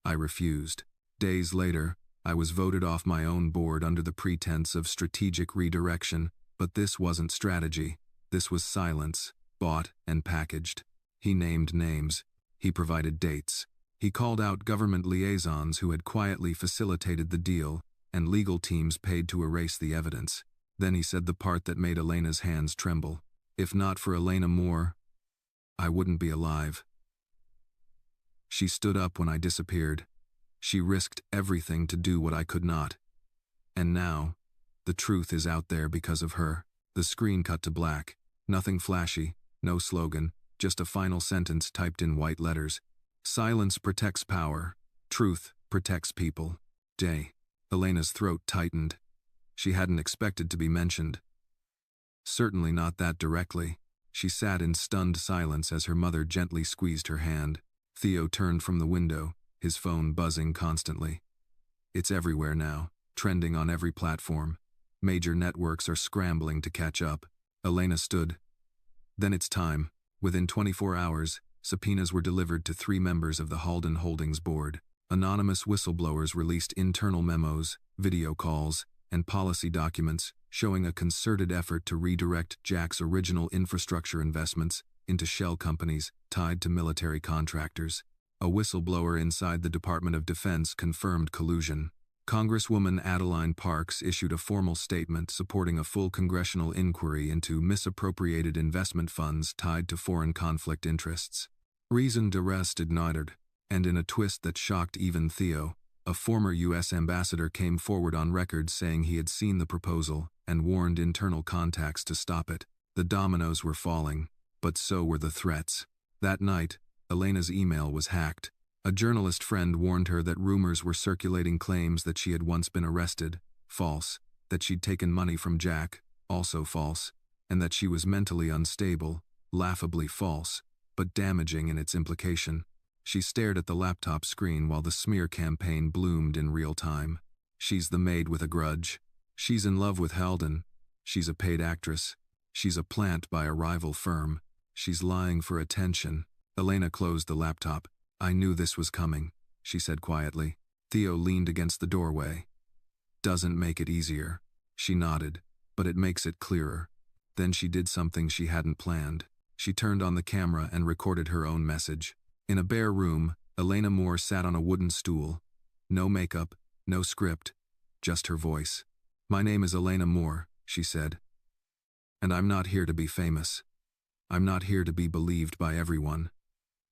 I refused. Days later, I was voted off my own board under the pretense of strategic redirection, but this wasn't strategy. This was silence, bought and packaged." He named names. He provided dates. He called out government liaisons who had quietly facilitated the deal, and legal teams paid to erase the evidence. Then he said the part that made Elena's hands tremble. "If not for Elena Moore, I wouldn't be alive." She stood up when I disappeared. She risked everything to do what I could not. And now, the truth is out there because of her. The screen cut to black. Nothing flashy, no slogan, just a final sentence typed in white letters. "Silence protects power. Truth protects people. J." Elena's throat tightened. She hadn't expected to be mentioned. Certainly not that directly. She sat in stunned silence as her mother gently squeezed her hand. Theo turned from the window, his phone buzzing constantly. It's everywhere now, trending on every platform. Major networks are scrambling to catch up. Elena stood. "Then it's time." Within 24 hours, subpoenas were delivered to 3 members of the Halden Holdings board. Anonymous whistleblowers released internal memos, video calls, and policy documents showing a concerted effort to redirect Jack's original infrastructure investments into shell companies tied to military contractors. A whistleblower inside the Department of Defense confirmed collusion. Congresswoman Adeline Parks issued a formal statement supporting a full congressional inquiry into misappropriated investment funds tied to foreign conflict interests. Reason d'arrest ignited, and in a twist that shocked even Theo, a former U.S. ambassador came forward on record saying he had seen the proposal and warned internal contacts to stop it. The dominoes were falling, but so were the threats. That night, Elena's email was hacked. A journalist friend warned her that rumors were circulating claims that she had once been arrested, false, that she'd taken money from Jack, also false, and that she was mentally unstable, laughably false, but damaging in its implication. She stared at the laptop screen while the smear campaign bloomed in real time. She's the maid with a grudge. She's in love with Halden. She's a paid actress. She's a plant by a rival firm. She's lying for attention. Elena closed the laptop. "I knew this was coming," she said quietly. Theo leaned against the doorway. "Doesn't make it easier." She nodded, "but it makes it clearer." Then she did something she hadn't planned. She turned on the camera and recorded her own message. In a bare room, Elena Moore sat on a wooden stool. No makeup, no script, just her voice. "My name is Elena Moore," she said. "And I'm not here to be famous. I'm not here to be believed by everyone.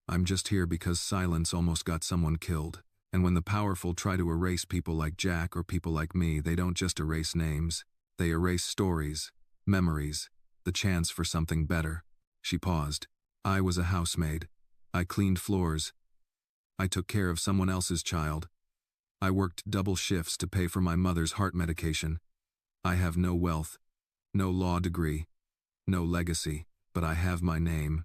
I'm just here because silence almost got someone killed. And when the powerful try to erase people like Jack or people like me, they don't just erase names. They erase stories, memories, the chance for something better." She paused. "I was a housemaid. I cleaned floors. I took care of someone else's child. I worked double shifts to pay for my mother's heart medication. I have no wealth, no law degree, no legacy, but I have my name,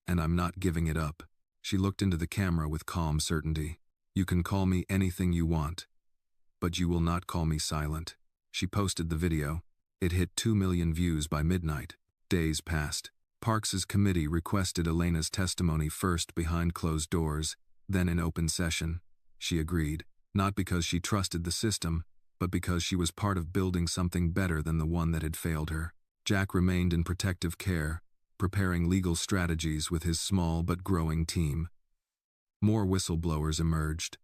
and I'm not giving it up." She looked into the camera with calm certainty. "You can call me anything you want, but you will not call me silent." She posted the video. It hit 2 million views by midnight. Days passed. Parks's committee requested Elena's testimony first behind closed doors, then in open session. She agreed, not because she trusted the system, but because she was part of building something better than the one that had failed her. Jack remained in protective care, preparing legal strategies with his small but growing team. More whistleblowers emerged.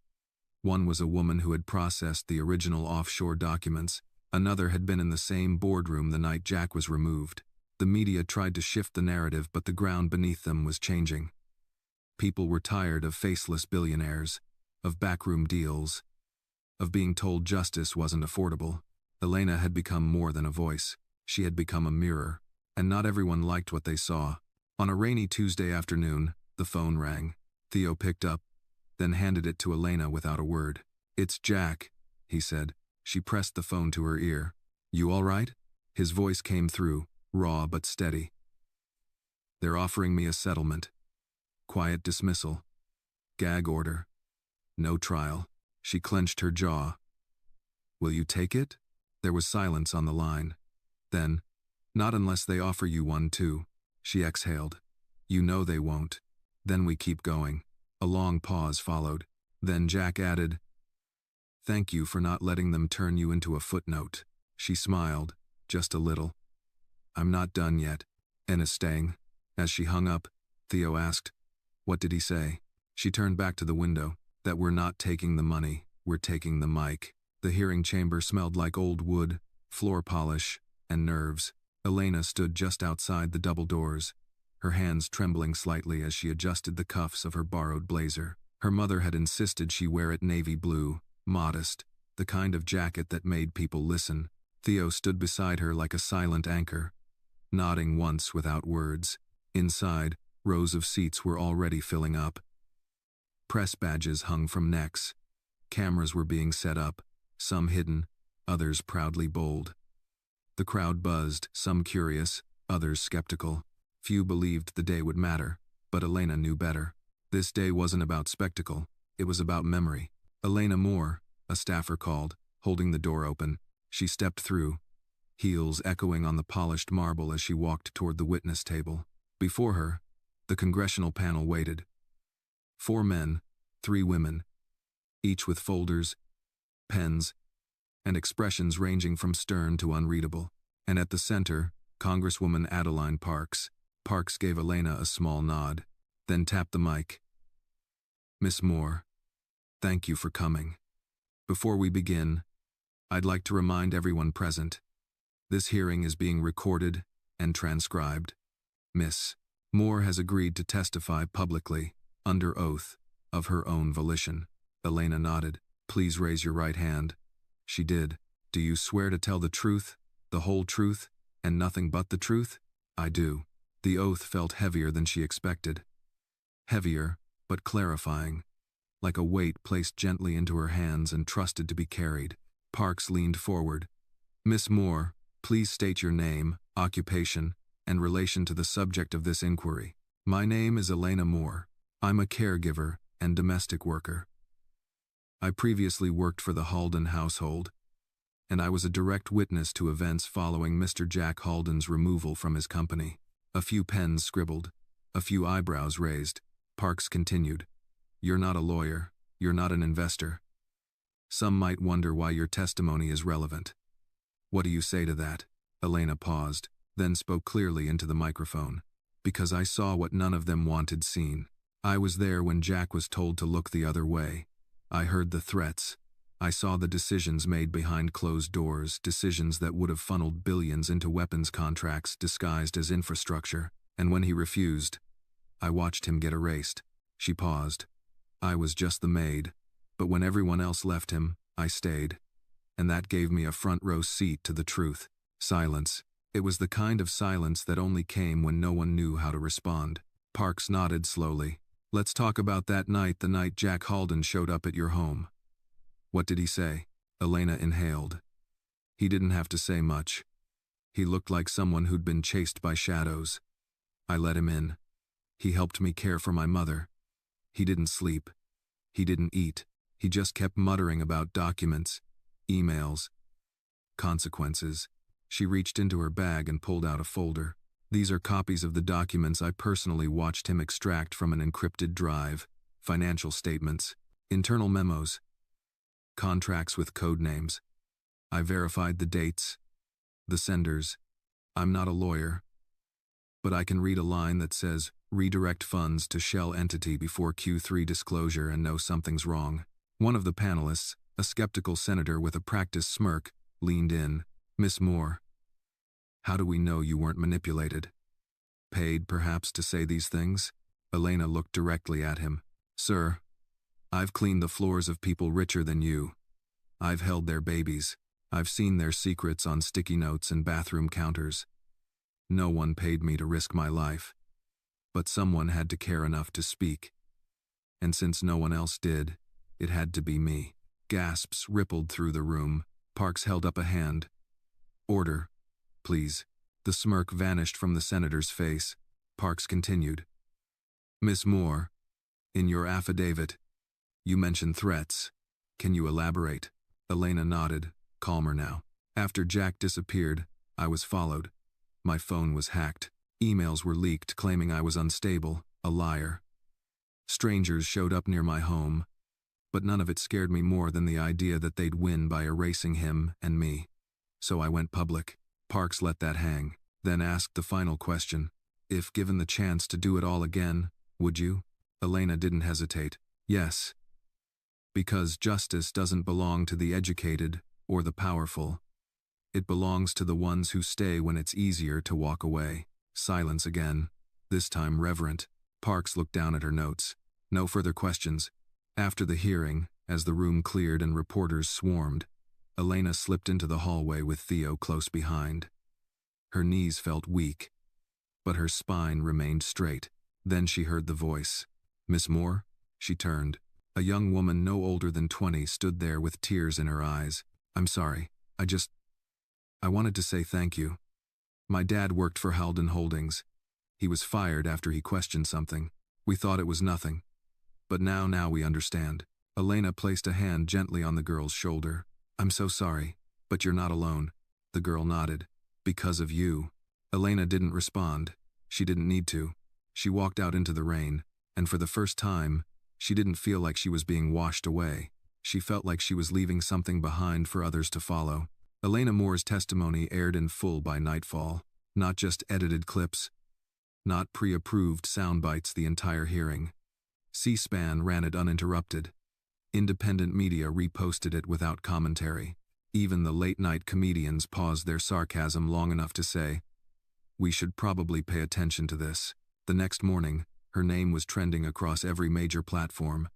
One was a woman who had processed the original offshore documents. Another had been in the same boardroom the night Jack was removed. The media tried to shift the narrative, but the ground beneath them was changing. People were tired of faceless billionaires, of backroom deals, of being told justice wasn't affordable. Elena had become more than a voice. She had become a mirror, and not everyone liked what they saw. On a rainy Tuesday afternoon, the phone rang. Theo picked up, then handed it to Elena without a word. "It's Jack," he said. She pressed the phone to her ear. "You all right?" His voice came through, raw but steady. "They're offering me a settlement. Quiet dismissal. Gag order. No trial." She clenched her jaw. "Will you take it?" There was silence on the line. Then, "Not unless they offer you one too." She exhaled. "You know they won't." "Then we keep going." A long pause followed. Then Jack added, "Thank you for not letting them turn you into a footnote." She smiled, just a little. "I'm not done yet." "Ennis staying?" As she hung up, Theo asked, "What did he say?" She turned back to the window. "That we're not taking the money, we're taking the mic." The hearing chamber smelled like old wood, floor polish, and nerves. Elena stood just outside the double doors, her hands trembling slightly as she adjusted the cuffs of her borrowed blazer. Her mother had insisted she wear it navy blue, modest, the kind of jacket that made people listen. Theo stood beside her like a silent anchor, nodding once without words. Inside, rows of seats were already filling up. Press badges hung from necks. Cameras were being set up, some hidden, others proudly bold. The crowd buzzed, some curious, others skeptical. Few believed the day would matter, but Elena knew better. This day wasn't about spectacle, it was about memory. "Elena Moore," a staffer called, holding the door open. She stepped through, heels echoing on the polished marble as she walked toward the witness table. Before her, the congressional panel waited. 4 men, 3 women, each with folders, pens, and expressions ranging from stern to unreadable. And at the center, Congresswoman Adeline Parks. Parks gave Elena a small nod, then tapped the mic. "Miss Moore, thank you for coming. Before we begin, I'd like to remind everyone present, this hearing is being recorded and transcribed. Miss Moore has agreed to testify publicly, under oath, of her own volition." Elena nodded. "Please raise your right hand." She did. "Do you swear to tell the truth, the whole truth, and nothing but the truth?" "I do." The oath felt heavier than she expected. Heavier, but clarifying, like a weight placed gently into her hands and trusted to be carried. Parks leaned forward. "Miss Moore, please state your name, occupation, and relation to the subject of this inquiry." "My name is Elena Moore. I'm a caregiver and domestic worker. I previously worked for the Halden household, and I was a direct witness to events following Mr. Jack Halden's removal from his company." A few pens scribbled, a few eyebrows raised. Parks continued, "You're not a lawyer, you're not an investor. Some might wonder why your testimony is relevant. What do you say to that?" Elena paused, then spoke clearly into the microphone. "Because I saw what none of them wanted seen. I was there when Jack was told to look the other way. I heard the threats. I saw the decisions made behind closed doors, decisions that would have funneled billions into weapons contracts disguised as infrastructure. And when he refused, I watched him get erased." She paused. "I was just the maid, but when everyone else left him, I stayed. And that gave me a front row seat to the truth." Silence. It was the kind of silence that only came when no one knew how to respond. Parks nodded slowly. "Let's talk about that night, the night Jack Halden showed up at your home. What did he say?" Elena inhaled. "He didn't have to say much. He looked like someone who'd been chased by shadows. I let him in. He helped me care for my mother. He didn't sleep. He didn't eat. He just kept muttering about documents, emails, consequences." She reached into her bag and pulled out a folder. These are copies of the documents I personally watched him extract from an encrypted drive, financial statements, internal memos, contracts with code names. I verified the dates, the senders. I'm not a lawyer, but I can read a line that says, redirect funds to shell entity before Q3 disclosure and know something's wrong. One of the panelists, a skeptical senator with a practiced smirk, leaned in. Miss Moore, how do we know you weren't manipulated? Paid, perhaps, to say these things? Elena looked directly at him. Sir, I've cleaned the floors of people richer than you. I've held their babies. I've seen their secrets on sticky notes and bathroom counters. No one paid me to risk my life. But someone had to care enough to speak. And since no one else did, it had to be me. Gasps rippled through the room. Parks held up a hand. Order, please. The smirk vanished from the senator's face. Parks continued. Miss Moore, in your affidavit, you mentioned threats. Can you elaborate? Elena nodded, calmer now. After Jack disappeared, I was followed. My phone was hacked. Emails were leaked claiming I was unstable, a liar. Strangers showed up near my home, but none of it scared me more than the idea that they'd win by erasing him and me. So I went public. Parks let that hang, then asked the final question. If given the chance to do it all again, would you? Elena didn't hesitate. Yes. Because justice doesn't belong to the educated or the powerful. It belongs to the ones who stay when it's easier to walk away. Silence again, this time reverent. Parks looked down at her notes. No further questions. After the hearing, as the room cleared and reporters swarmed, Elena slipped into the hallway with Theo close behind. Her knees felt weak, but her spine remained straight. Then she heard the voice. Miss Moore? She turned. A young woman no older than 20 stood there with tears in her eyes. I'm sorry. I wanted to say thank you. My dad worked for Halden Holdings. He was fired after he questioned something. We thought it was nothing. But now we understand. Elena placed a hand gently on the girl's shoulder. I'm so sorry, but you're not alone. The girl nodded. Because of you. Elena didn't respond. She didn't need to. She walked out into the rain, and for the first time, she didn't feel like she was being washed away. She felt like she was leaving something behind for others to follow. Elena Moore's testimony aired in full by nightfall. Not just edited clips. Not pre-approved sound bites the entire hearing. C-SPAN ran it uninterrupted. Independent media reposted it without commentary. Even the late-night comedians paused their sarcasm long enough to say, we should probably pay attention to this. The next morning, her name was trending across every major platform.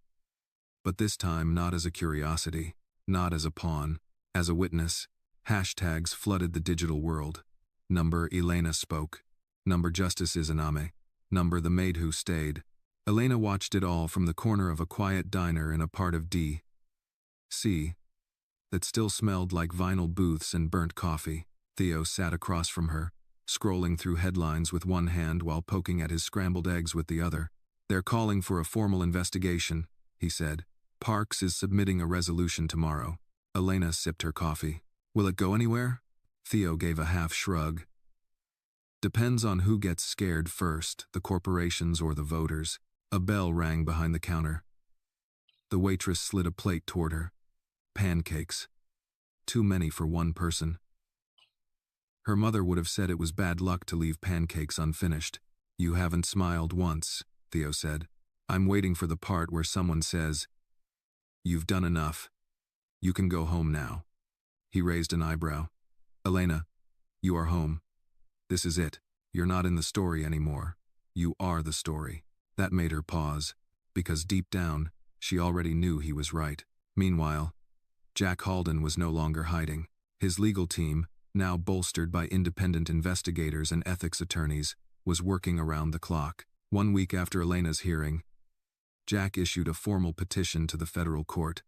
But this time not as a curiosity, not as a pawn, as a witness. Hashtags flooded the digital world. Number Elena spoke. Number Justice Izanami. Number the maid who stayed. Elena watched it all from the corner of a quiet diner in a part of D.C. that still smelled like vinyl booths and burnt coffee. Theo sat across from her, scrolling through headlines with one hand while poking at his scrambled eggs with the other. They're calling for a formal investigation, he said. Parks is submitting a resolution tomorrow. Elena sipped her coffee. Will it go anywhere? Theo gave a half shrug. Depends on who gets scared first, the corporations or the voters. A bell rang behind the counter. The waitress slid a plate toward her. Pancakes. Too many for one person. Her mother would have said it was bad luck to leave pancakes unfinished. You haven't smiled once, Theo said. I'm waiting for the part where someone says, you've done enough. You can go home now. He raised an eyebrow. Elena, you are home. This is it. You're not in the story anymore. You are the story. That made her pause, because deep down, she already knew he was right. Meanwhile, Jack Halden was no longer hiding. His legal team, now bolstered by independent investigators and ethics attorneys, was working around the clock. 1 week after Elena's hearing, Jack issued a formal petition to the federal court,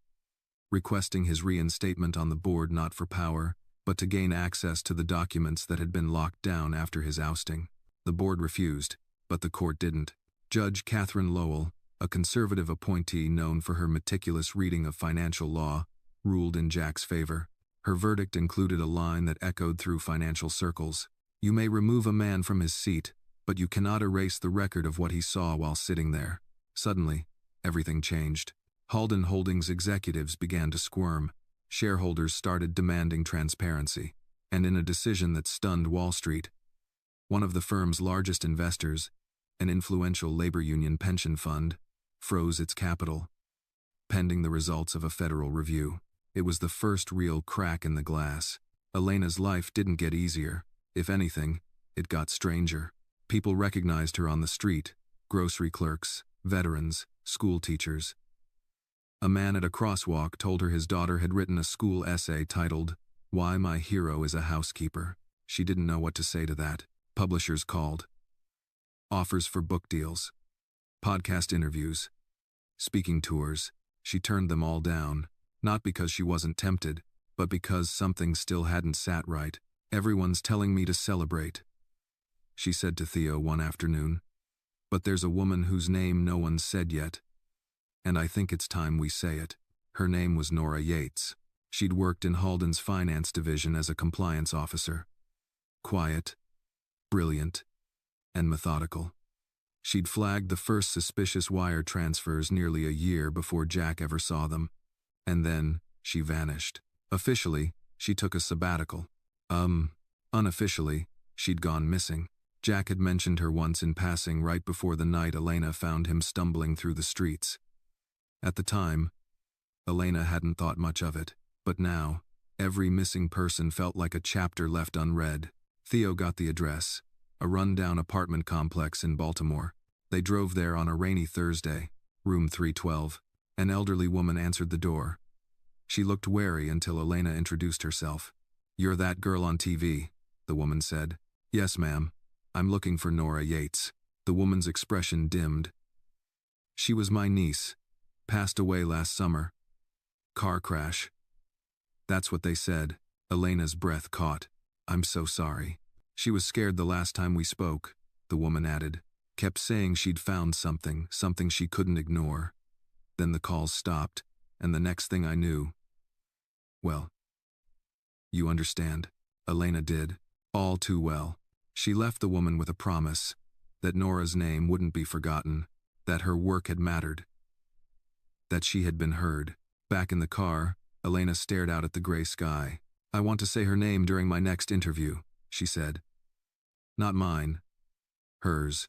requesting his reinstatement on the board not for power, but to gain access to the documents that had been locked down after his ousting. The board refused, but the court didn't. Judge Catherine Lowell, a conservative appointee known for her meticulous reading of financial law, ruled in Jack's favor. Her verdict included a line that echoed through financial circles. You may remove a man from his seat, but you cannot erase the record of what he saw while sitting there. Suddenly, everything changed. Halden Holdings executives began to squirm. Shareholders started demanding transparency. And in a decision that stunned Wall Street, one of the firm's largest investors, an influential labor union pension fund, froze its capital, pending the results of a federal review. It was the first real crack in the glass. Elena's life didn't get easier. If anything, it got stranger. People recognized her on the street: grocery clerks, veterans, school teachers. A man at a crosswalk told her his daughter had written a school essay titled, "Why My Hero is a Housekeeper." She didn't know what to say to that. Publishers called. Offers for book deals. Podcast interviews. Speaking tours. She turned them all down, not because she wasn't tempted, but because something still hadn't sat right. "Everyone's telling me to celebrate," she said to Theo one afternoon. "But there's a woman whose name no one's said yet. And I think it's time we say it." Her name was Nora Yates. She'd worked in Halden's finance division as a compliance officer. Quiet, brilliant, and methodical. She'd flagged the first suspicious wire transfers nearly a year before Jack ever saw them. And then, she vanished. Officially, she took a sabbatical. Unofficially, she'd gone missing. Jack had mentioned her once in passing right before the night Elena found him stumbling through the streets. At the time, Elena hadn't thought much of it, but now, every missing person felt like a chapter left unread. Theo got the address, a run-down apartment complex in Baltimore. They drove there on a rainy Thursday, room 312. An elderly woman answered the door. She looked wary until Elena introduced herself. "You're that girl on TV," the woman said. "Yes, ma'am. I'm looking for Nora Yates." The woman's expression dimmed. "She was my niece. Passed away last summer. Car crash." "That's what they said." Elena's breath caught. "I'm so sorry." "She was scared the last time we spoke," the woman added. "Kept saying she'd found something she couldn't ignore." Then the calls stopped, and the next thing I knew, well, you understand. Elena did, all too well. She left the woman with a promise that Nora's name wouldn't be forgotten, that her work had mattered, that she had been heard. Back in the car, Elena stared out at the gray sky. "I want to say her name during my next interview," she said. "Not mine. Hers."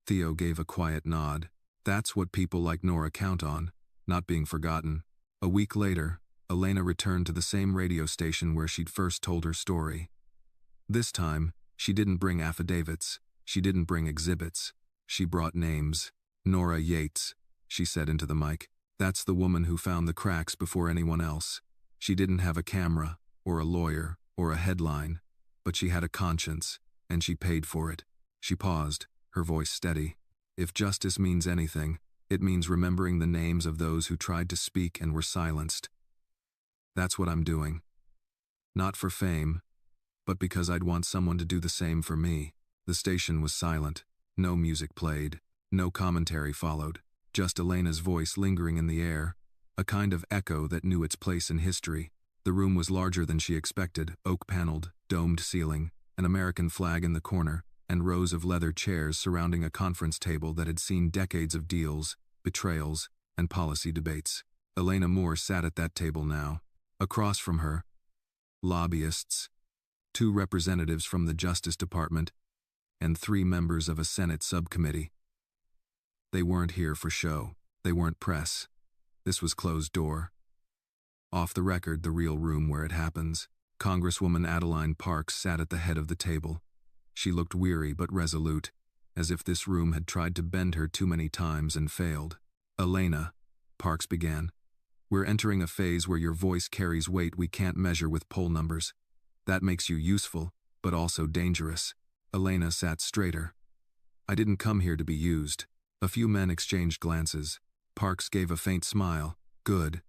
Theo gave a quiet nod. That's what people like Nora count on, not being forgotten. A week later, Elena returned to the same radio station where she'd first told her story. This time, she didn't bring affidavits. She didn't bring exhibits. She brought names. "Nora Yates," she said into the mic. "That's the woman who found the cracks before anyone else." She didn't have a camera, or a lawyer, or a headline, but she had a conscience, and she paid for it. She paused, her voice steady. "If justice means anything, it means remembering the names of those who tried to speak and were silenced. That's what I'm doing. Not for fame, but because I'd want someone to do the same for me." The station was silent. No music played. No commentary followed. Just Elena's voice lingering in the air, a kind of echo that knew its place in history. The room was larger than she expected, oak-paneled, domed ceiling, an American flag in the corner, and rows of leather chairs surrounding a conference table that had seen decades of deals, betrayals, and policy debates. Elena Moore sat at that table now. Across from her, lobbyists, 2 representatives from the Justice Department, and 3 members of a Senate subcommittee. They weren't here for show. They weren't press. This was closed door. Off the record, the real room where it happens. Congresswoman Adeline Parks sat at the head of the table. She looked weary but resolute, as if this room had tried to bend her too many times and failed. "Elena," Parks began, "we're entering a phase where your voice carries weight we can't measure with poll numbers. That makes you useful, but also dangerous." Elena sat straighter. "I didn't come here to be used." A few men exchanged glances. Parks gave a faint smile. "Good.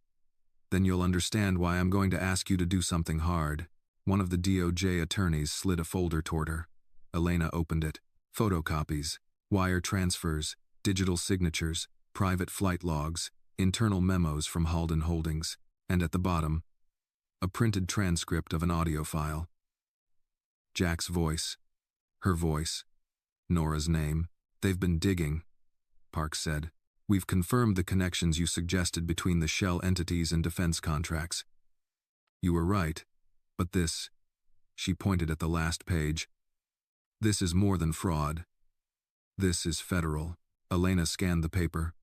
Then you'll understand why I'm going to ask you to do something hard." One of the DOJ attorneys slid a folder toward her. Elena opened it. Photocopies, wire transfers, digital signatures, private flight logs, internal memos from Halden Holdings, and at the bottom, a printed transcript of an audio file. Jack's voice. Her voice. Nora's name. They've been digging, Parks said. We've confirmed the connections you suggested between the shell entities and defense contracts. You were right. But this, she pointed at the last page. This is more than fraud. This is federal. Elena scanned the paper.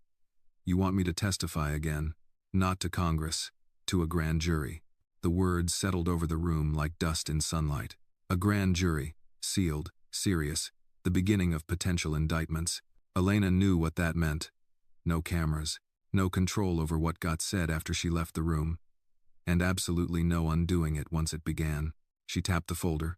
You want me to testify again? Not to Congress, to a grand jury. The words settled over the room like dust in sunlight. A grand jury, sealed, serious, the beginning of potential indictments. Elena knew what that meant. No cameras, no control over what got said after she left the room, and absolutely no undoing it once it began. She tapped the folder.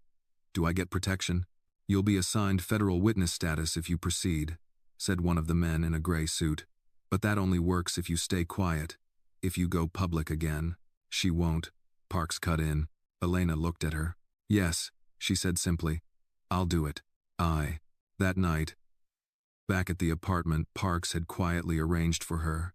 Do I get protection? You'll be assigned federal witness status if you proceed, said one of the men in a gray suit. But that only works if you stay quiet. If you go public again. She won't. Parks cut in. Elena looked at her. Yes, she said simply. I'll do it. That night, back at the apartment Parks had quietly arranged for her,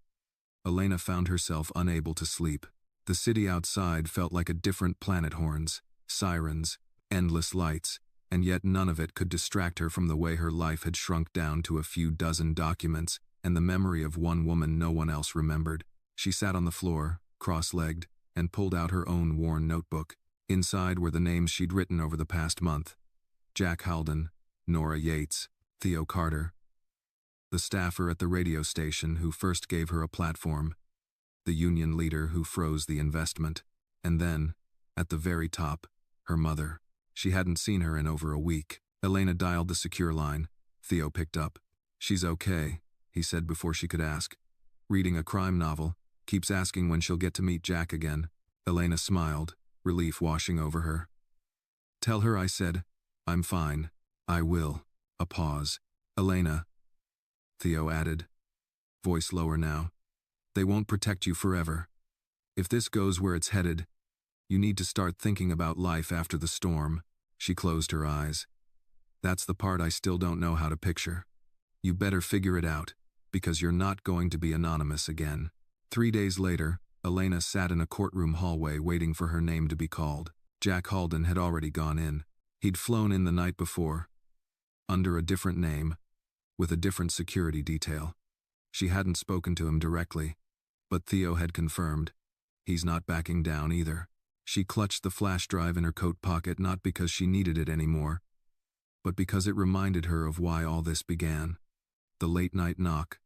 Elena found herself unable to sleep. The city outside felt like a different planet. Horns, sirens, endless lights, and yet none of it could distract her from the way her life had shrunk down to a few dozen documents and the memory of one woman no one else remembered. She sat on the floor, cross-legged, and pulled out her own worn notebook. Inside were the names she'd written over the past month. Jack Halden, Nora Yates, Theo Carter, the staffer at the radio station who first gave her a platform, the union leader who froze the investment, and then, at the very top, her mother. She hadn't seen her in over a week. Elena dialed the secure line. Theo picked up. She's okay, he said before she could ask. Reading a crime novel, keeps asking when she'll get to meet Jack again. Elena smiled, relief washing over her. Tell her I said, I'm fine. I will. A pause. Elena, Theo added, voice lower now. They won't protect you forever. If this goes where it's headed, you need to start thinking about life after the storm. She closed her eyes. That's the part I still don't know how to picture. You better figure it out, because you're not going to be anonymous again. 3 days later, Elena sat in a courtroom hallway waiting for her name to be called. Jack Halden had already gone in. He'd flown in the night before, under a different name, with a different security detail. She hadn't spoken to him directly, but Theo had confirmed. He's not backing down either. She clutched the flash drive in her coat pocket not because she needed it anymore, but because it reminded her of why all this began. The late-night knock,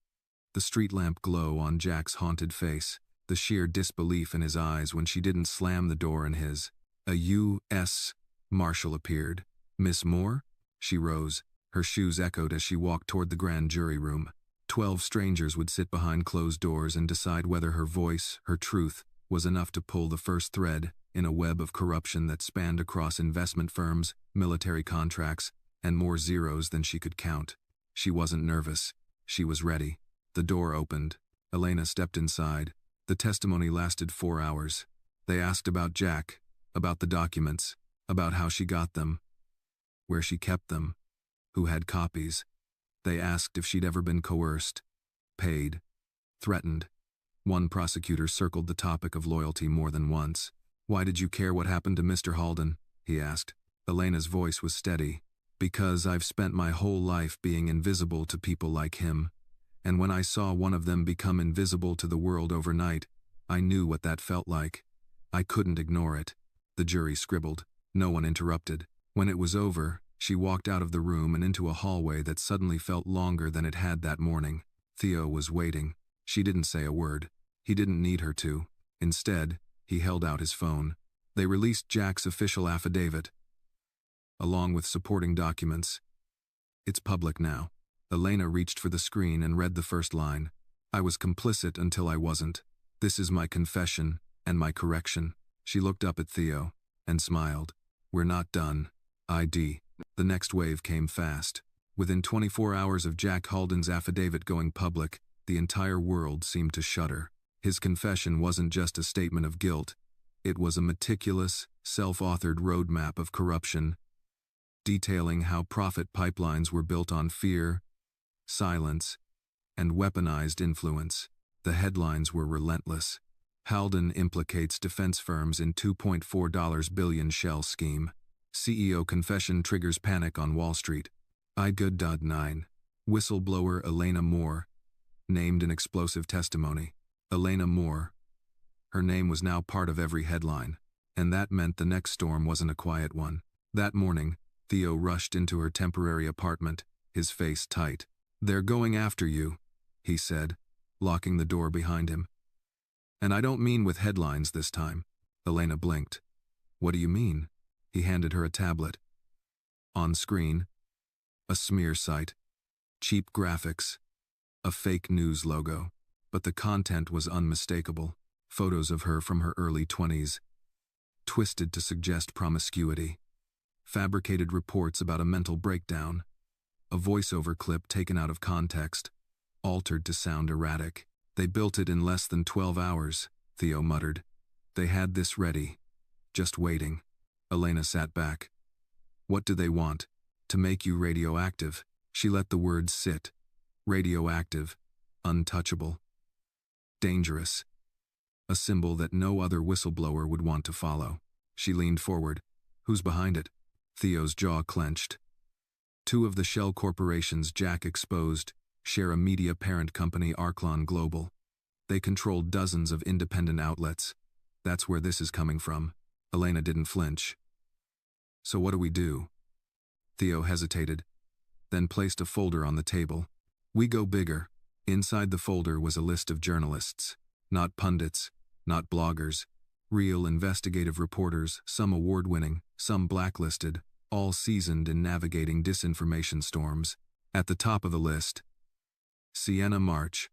the street lamp glow on Jack's haunted face, the sheer disbelief in his eyes when she didn't slam the door in his. A U.S. Marshal appeared. Miss Moore? She rose. Her shoes echoed as she walked toward the grand jury room. 12 strangers would sit behind closed doors and decide whether her voice, her truth, was enough to pull the first thread in a web of corruption that spanned across investment firms, military contracts, and more zeros than she could count. She wasn't nervous. She was ready. The door opened. Elena stepped inside. The testimony lasted 4 hours. They asked about Jack, about the documents, about how she got them, where she kept them, who had copies. They asked if she'd ever been coerced, paid, threatened. One prosecutor circled the topic of loyalty more than once. Why did you care what happened to Mr. Halden? He asked. Elena's voice was steady. Because I've spent my whole life being invisible to people like him, and when I saw one of them become invisible to the world overnight, I knew what that felt like. I couldn't ignore it. The jury scribbled. No one interrupted. When it was over, she walked out of the room and into a hallway that suddenly felt longer than it had that morning. Theo was waiting. She didn't say a word. He didn't need her to. Instead, he held out his phone. They released Jack's official affidavit, along with supporting documents. It's public now. Elena reached for the screen and read the first line. I was complicit until I wasn't. This is my confession and my correction. She looked up at Theo and smiled. We're not done. ID. The next wave came fast. Within 24 hours of Jack Halden's affidavit going public, the entire world seemed to shudder. His confession wasn't just a statement of guilt. It was a meticulous, self-authored roadmap of corruption, detailing how profit pipelines were built on fear, silence, and weaponized influence. The headlines were relentless. Halden implicates defense firms in $2.4 billion shell scheme. CEO confession triggers panic on Wall Street. I-Good.9. Whistleblower Elena Moore, named in explosive testimony. Elena Moore. Her name was now part of every headline, and that meant the next storm wasn't a quiet one. That morning, Theo rushed into her temporary apartment, his face tight. "They're going after you," he said, locking the door behind him. "And I don't mean with headlines this time." Elena blinked. "What do you mean?" He handed her a tablet. On screen, a smear site, cheap graphics, a fake news logo. But the content was unmistakable. Photos of her from her early 20s, twisted to suggest promiscuity. Fabricated reports about a mental breakdown. A voiceover clip taken out of context, altered to sound erratic. "They built it in less than 12 hours, Theo muttered. "They had this ready. Just waiting." Elena sat back. "What do they want? To make you radioactive?" She let the words sit. Radioactive. Untouchable. Dangerous. A symbol that no other whistleblower would want to follow. She leaned forward. "Who's behind it?" Theo's jaw clenched. Two of the shell corporations Jack exposed share a media parent company, Arklon Global. They controlled dozens of independent outlets. That's where this is coming from. Elena didn't flinch. "So what do we do?" Theo hesitated, then placed a folder on the table. "We go bigger." Inside the folder was a list of journalists. Not pundits, not bloggers. Real investigative reporters, some award-winning, some blacklisted, all seasoned in navigating disinformation storms. At the top of the list, Sienna March,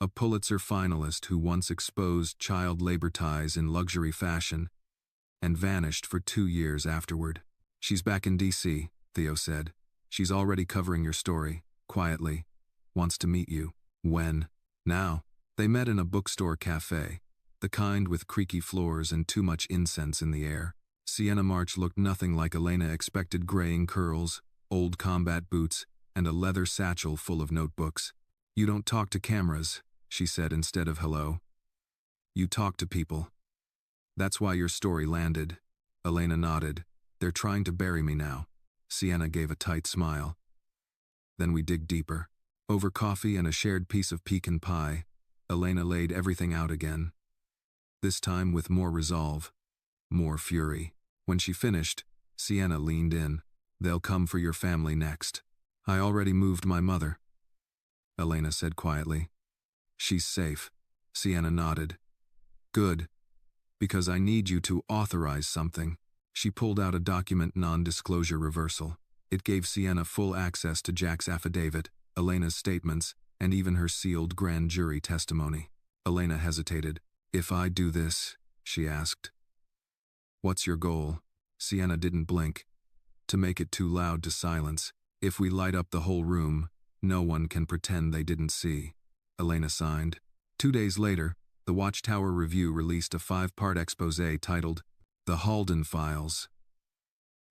a Pulitzer finalist who once exposed child labor ties in luxury fashion and vanished for 2 years afterward. "She's back in D.C., Theo said. "She's already covering your story, quietly. Wants to meet you." "When?" "Now." They met in a bookstore cafe, the kind with creaky floors and too much incense in the air. Sienna March looked nothing like Elena expected. Graying curls, old combat boots, and a leather satchel full of notebooks. "You don't talk to cameras," she said instead of hello. "You talk to people. That's why your story landed." Elena nodded. "They're trying to bury me now." Sienna gave a tight smile. Then we dig deeper. Over coffee and a shared piece of pecan pie, Elena laid everything out again. This time with more resolve, more fury. When she finished, Sienna leaned in. "They'll come for your family next." "I already moved my mother," Elena said quietly. "She's safe." Sienna nodded. "Good. Because I need you to authorize something." She pulled out a document, non-disclosure reversal. It gave Sienna full access to Jack's affidavit, Elena's statements, and even her sealed grand jury testimony. Elena hesitated. "If I do this," she asked, "what's your goal?" Sienna didn't blink. "To make it too loud to silence. If we light up the whole room, no one can pretend they didn't see." Elena signed. 2 days later, the Watchtower Review released a 5-part exposé titled, "The Halden Files: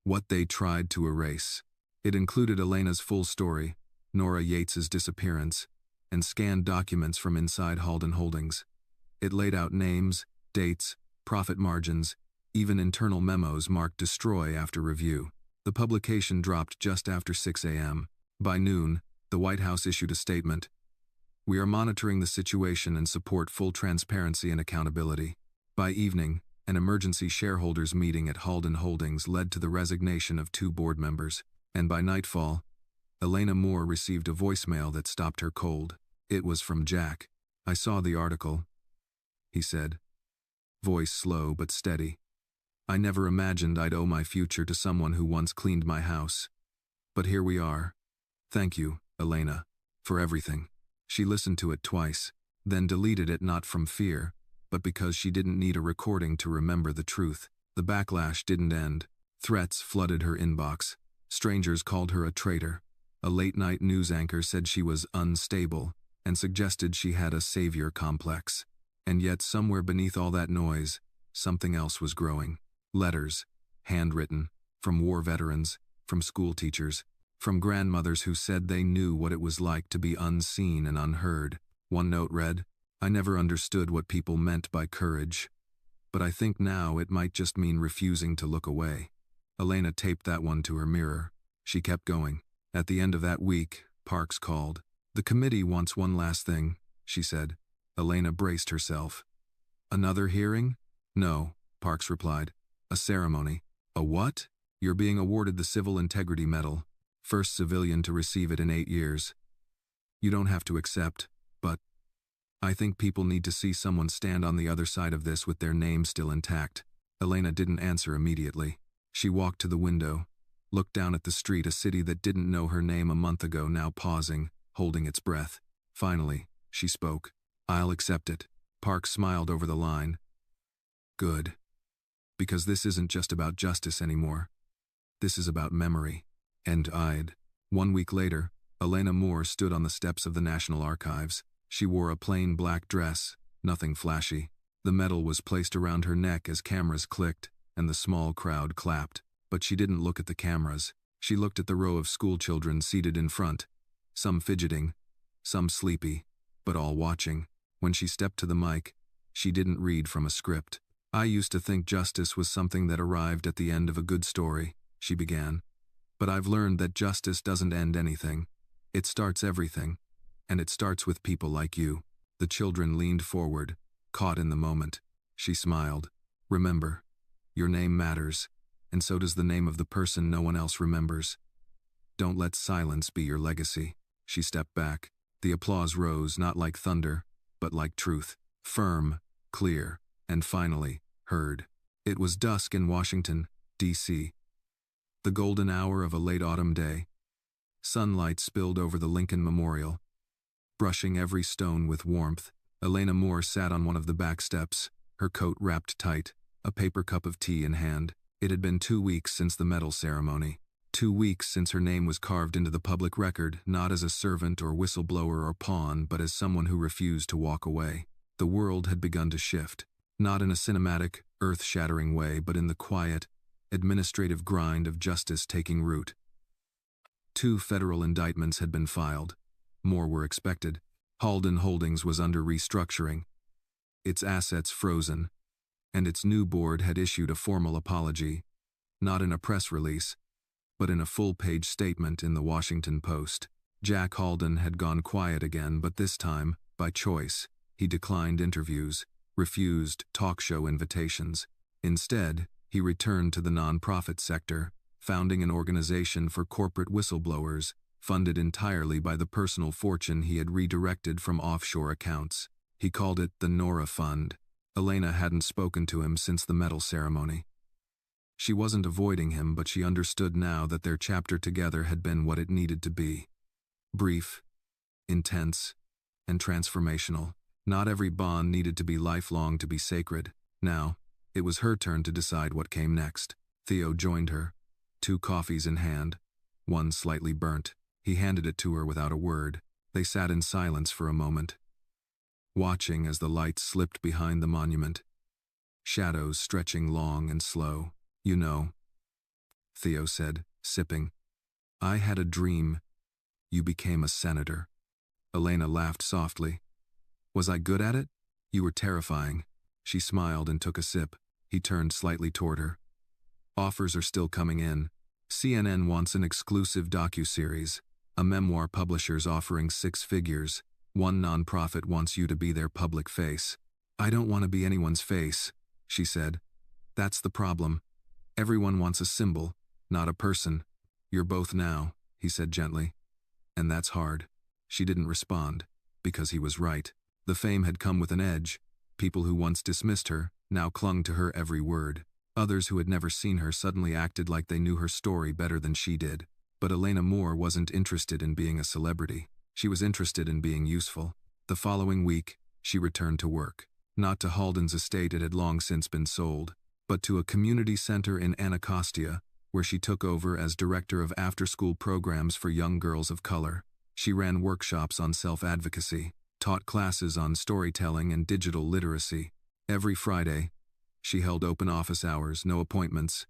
What They Tried to Erase." It included Elena's full story, Nora Yates's disappearance, and scanned documents from inside Halden Holdings. It laid out names, dates, profit margins, even internal memos marked "Destroy" after review. The publication dropped just after 6 a.m. By noon, the White House issued a statement. "We are monitoring the situation and support full transparency and accountability." By evening, an emergency shareholders meeting at Halden Holdings led to the resignation of 2 board members, and by nightfall, Elena Moore received a voicemail that stopped her cold. It was from Jack. "I saw the article," he said, voice slow but steady. "I never imagined I'd owe my future to someone who once cleaned my house. But here we are. Thank you, Elena, for everything." She listened to it twice, then deleted it, not from fear, but because she didn't need a recording to remember the truth. The backlash didn't end. Threats flooded her inbox. Strangers called her a traitor. A late-night news anchor said she was unstable and suggested she had a savior complex. And yet somewhere beneath all that noise, something else was growing. Letters, handwritten, from war veterans, from school teachers, from grandmothers who said they knew what it was like to be unseen and unheard. One note read, "I never understood what people meant by courage, but I think now it might just mean refusing to look away." Elena taped that one to her mirror. She kept going. At the end of that week, Parks called. "The committee wants one last thing," she said. Elena braced herself. "Another hearing?" "No," Parks replied. "A ceremony." "A what?" "You're being awarded the Civil Integrity Medal. First civilian to receive it in 8 years. You don't have to accept, but I think people need to see someone stand on the other side of this with their name still intact." Elena didn't answer immediately. She walked to the window, looked down at the street, a city that didn't know her name a month ago, now pausing, holding its breath. Finally, she spoke. "I'll accept it." Parks smiled over the line. "Good. Because this isn't just about justice anymore. This is about memory." And eyed. 1 week later, Elena Moore stood on the steps of the National Archives. She wore a plain black dress, nothing flashy. The medal was placed around her neck as cameras clicked, and the small crowd clapped. But she didn't look at the cameras. She looked at the row of schoolchildren seated in front, some fidgeting, some sleepy, but all watching. When she stepped to the mic, she didn't read from a script. "I used to think justice was something that arrived at the end of a good story," she began. "But I've learned that justice doesn't end anything. It starts everything. And it starts with people like you." The children leaned forward, caught in the moment. She smiled. "Remember, your name matters, and so does the name of the person no one else remembers. Don't let silence be your legacy." She stepped back. The applause rose, not like thunder, but like truth. Firm, clear, and finally, heard. It was dusk in Washington, D.C. The golden hour of a late autumn day. Sunlight spilled over the Lincoln Memorial, brushing every stone with warmth. Elena Moore sat on one of the back steps, her coat wrapped tight, a paper cup of tea in hand. It had been 2 weeks since the medal ceremony. 2 weeks since her name was carved into the public record, not as a servant or whistleblower or pawn, but as someone who refused to walk away. The world had begun to shift, not in a cinematic, earth-shattering way, but in the quiet, administrative grind of justice taking root. 2 federal indictments had been filed. More were expected. Halden Holdings was under restructuring, its assets frozen, and its new board had issued a formal apology, not in a press release, but in a full-page statement in the Washington Post. Jack Halden had gone quiet again, but this time, by choice, he declined interviews, refused talk show invitations. Instead, he returned to the nonprofit sector, founding an organization for corporate whistleblowers, funded entirely by the personal fortune he had redirected from offshore accounts. He called it the Nora Fund. Elena hadn't spoken to him since the medal ceremony. She wasn't avoiding him, but she understood now that their chapter together had been what it needed to be. Brief, intense, and transformational. Not every bond needed to be lifelong to be sacred. Now, it was her turn to decide what came next. Theo joined her, 2 coffees in hand, one slightly burnt. He handed it to her without a word. They sat in silence for a moment, watching as the lights slipped behind the monument, shadows stretching long and slow. "You know," Theo said, sipping, "I had a dream. You became a senator." Elena laughed softly. "Was I good at it? You were terrifying." She smiled and took a sip. He turned slightly toward her. "Offers are still coming in. CNN wants an exclusive docuseries. A memoir publisher's offering 6 figures. One nonprofit wants you to be their public face." "I don't want to be anyone's face," she said. "That's the problem. Everyone wants a symbol, not a person. You're both now," he said gently. "And that's hard." She didn't respond, because he was right. The fame had come with an edge. People who once dismissed her now clung to her every word. Others who had never seen her suddenly acted like they knew her story better than she did. But Elena Moore wasn't interested in being a celebrity. She was interested in being useful. The following week, she returned to work. Not to Halden's estate, it had long since been sold, but to a community center in Anacostia, where she took over as director of after-school programs for young girls of color. She ran workshops on self-advocacy, taught classes on storytelling and digital literacy. Every Friday, she held open office hours, no appointments,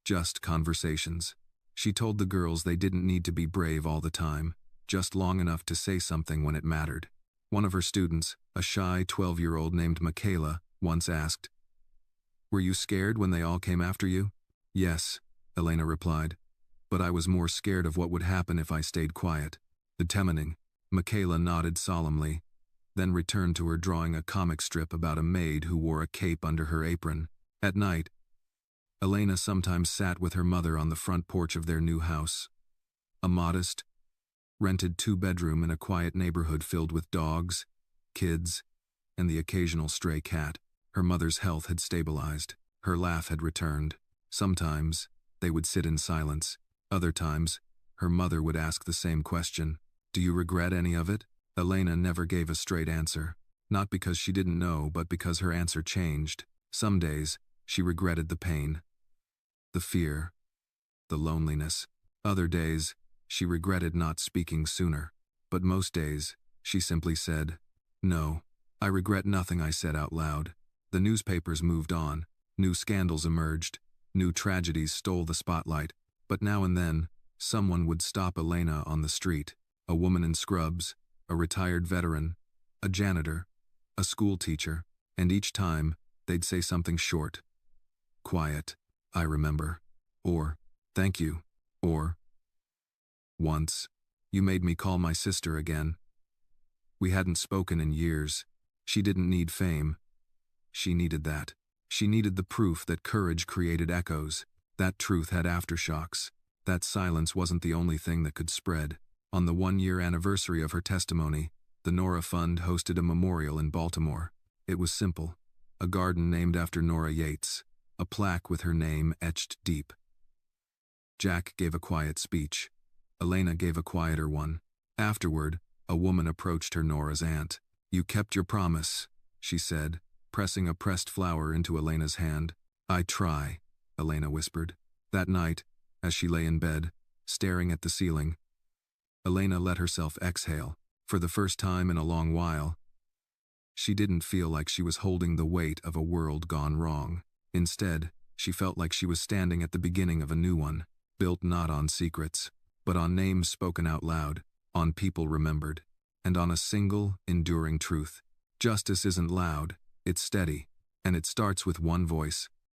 just conversations. She told the girls they didn't need to be brave all the time, just long enough to say something when it mattered. One of her students, a shy 12-year-old named Michaela, once asked, "Were you scared when they all came after you?" "Yes," Elena replied. But I was more scared of what would happen if I stayed quiet. Determining, Michaela nodded solemnly, then returned to her drawing a comic strip about a maid who wore a cape under her apron. At night, Elena sometimes sat with her mother on the front porch of their new house. A modest, rented two-bedroom in a quiet neighborhood filled with dogs, kids, and the occasional stray cat. Her mother's health had stabilized. Her laugh had returned. Sometimes, they would sit in silence. Other times, her mother would ask the same question. Do you regret any of it? Elena never gave a straight answer. Not because she didn't know, but because her answer changed. Some days, she regretted the pain, the fear, the loneliness. Other days, she regretted not speaking sooner. But most days, she simply said, "No, I regret nothing," I said out loud. The newspapers moved on. New scandals emerged. New tragedies stole the spotlight. But now and then, someone would stop Elena on the street. A woman in scrubs, a retired veteran, a janitor, a school teacher, and each time, they'd say something short. Quiet, "I remember," or "Thank you," or once, "You made me call my sister again." We hadn't spoken in years. She didn't need fame. She needed that. She needed the proof that courage created echoes. That truth had aftershocks. That silence wasn't the only thing that could spread. On the 1-year anniversary of her testimony, the Nora Fund hosted a memorial in Baltimore. It was simple. A garden named after Nora Yates. A plaque with her name etched deep. Jack gave a quiet speech. Elena gave a quieter one. Afterward, a woman approached her Nora's aunt. "You kept your promise," she said, pressing a pressed flower into Elena's hand. "I try," Elena whispered. That night, as she lay in bed, staring at the ceiling, Elena let herself exhale. For the first time in a long while, she didn't feel like she was holding the weight of a world gone wrong. Instead, she felt like she was standing at the beginning of a new one, built not on secrets, but on names spoken out loud, on people remembered, and on a single, enduring truth. Justice isn't loud, it's steady, and it starts with one voice,